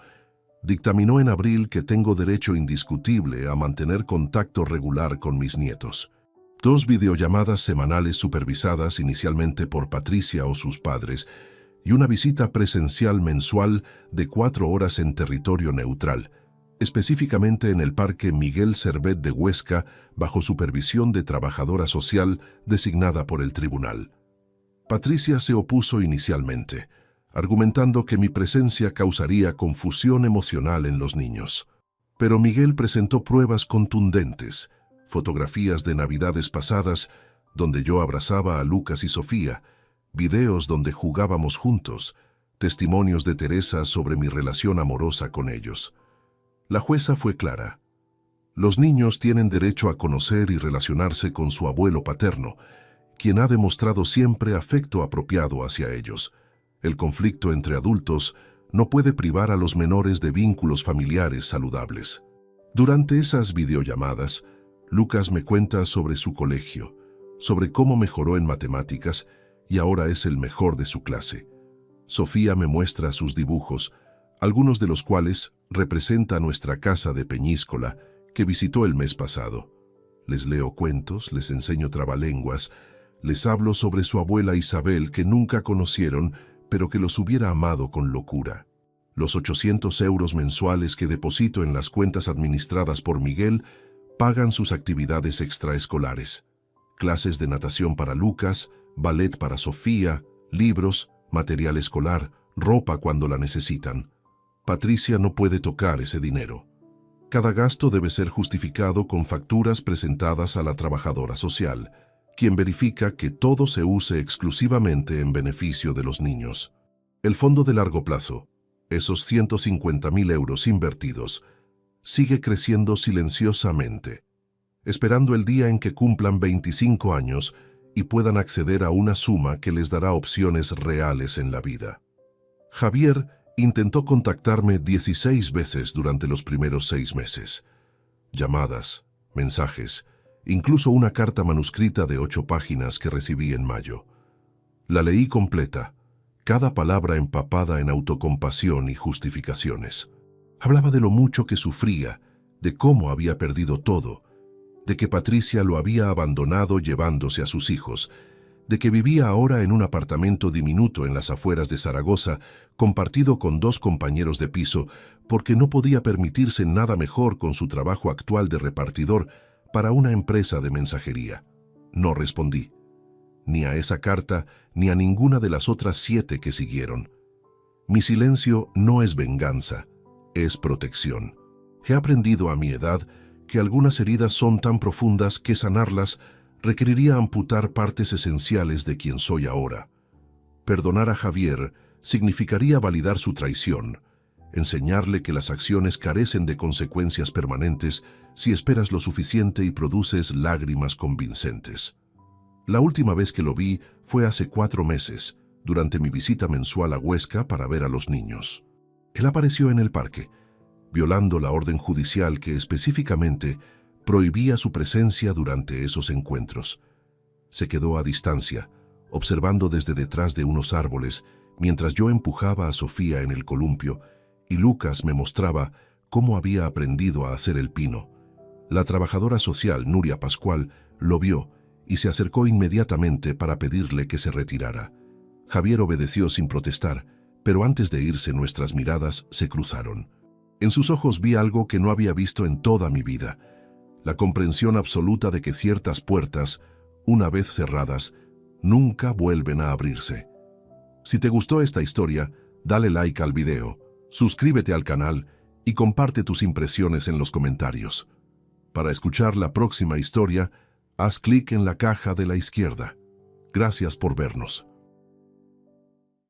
dictaminó en abril que tengo derecho indiscutible a mantener contacto regular con mis nietos. 2 videollamadas semanales supervisadas inicialmente por Patricia o sus padres y una visita presencial mensual de 4 horas en territorio neutral, específicamente en el Parque Miguel Servet de Huesca, bajo supervisión de trabajadora social designada por el tribunal. Patricia se opuso inicialmente, argumentando que mi presencia causaría confusión emocional en los niños. Pero Miguel presentó pruebas contundentes, fotografías de Navidades pasadas donde yo abrazaba a Lucas y Sofía, videos donde jugábamos juntos, testimonios de Teresa sobre mi relación amorosa con ellos. La jueza fue clara. Los niños tienen derecho a conocer y relacionarse con su abuelo paterno, quien ha demostrado siempre afecto apropiado hacia ellos. El conflicto entre adultos no puede privar a los menores de vínculos familiares saludables. Durante esas videollamadas, Lucas me cuenta sobre su colegio, sobre cómo mejoró en matemáticas y ahora es el mejor de su clase. Sofía me muestra sus dibujos, algunos de los cuales representa nuestra casa de Peñíscola que visitó el mes pasado. Les leo cuentos, les enseño trabalenguas, les hablo sobre su abuela Isabel que nunca conocieron, pero que los hubiera amado con locura. Los 800 euros mensuales que deposito en las cuentas administradas por Miguel pagan sus actividades extraescolares. Clases de natación para Lucas, ballet para Sofía, libros, material escolar, ropa cuando la necesitan. Patricia no puede tocar ese dinero. Cada gasto debe ser justificado con facturas presentadas a la trabajadora social, quien verifica que todo se use exclusivamente en beneficio de los niños. El fondo de largo plazo, esos 150.000 euros invertidos, sigue creciendo silenciosamente, esperando el día en que cumplan 25 años y puedan acceder a una suma que les dará opciones reales en la vida. Javier intentó contactarme 16 veces durante los primeros 6 meses. Llamadas, mensajes, incluso una carta manuscrita de 8 páginas que recibí en mayo. La leí completa, cada palabra empapada en autocompasión y justificaciones. Hablaba de lo mucho que sufría, de cómo había perdido todo, de que Patricia lo había abandonado llevándose a sus hijos, de que vivía ahora en un apartamento diminuto en las afueras de Zaragoza, compartido con 2 compañeros de piso, porque no podía permitirse nada mejor con su trabajo actual de repartidor para una empresa de mensajería. No respondí, ni a esa carta, ni a ninguna de las otras 7 que siguieron. Mi silencio no es venganza, es protección. He aprendido a mi edad que algunas heridas son tan profundas que sanarlas requeriría amputar partes esenciales de quien soy ahora. Perdonar a Javier significaría validar su traición, enseñarle que las acciones carecen de consecuencias permanentes si esperas lo suficiente y produces lágrimas convincentes. La última vez que lo vi fue hace 4 meses, durante mi visita mensual a Huesca para ver a los niños. Él apareció en el parque, violando la orden judicial que específicamente prohibía su presencia durante esos encuentros. Se quedó a distancia, observando desde detrás de unos árboles, mientras yo empujaba a Sofía en el columpio y Lucas me mostraba cómo había aprendido a hacer el pino. La trabajadora social, Nuria Pascual, lo vio y se acercó inmediatamente para pedirle que se retirara. Javier obedeció sin protestar, pero antes de irse nuestras miradas se cruzaron. En sus ojos vi algo que no había visto en toda mi vida, la comprensión absoluta de que ciertas puertas, una vez cerradas, nunca vuelven a abrirse. Si te gustó esta historia, dale like al video, suscríbete al canal y comparte tus impresiones en los comentarios. Para escuchar la próxima historia, haz clic en la caja de la izquierda. Gracias por vernos.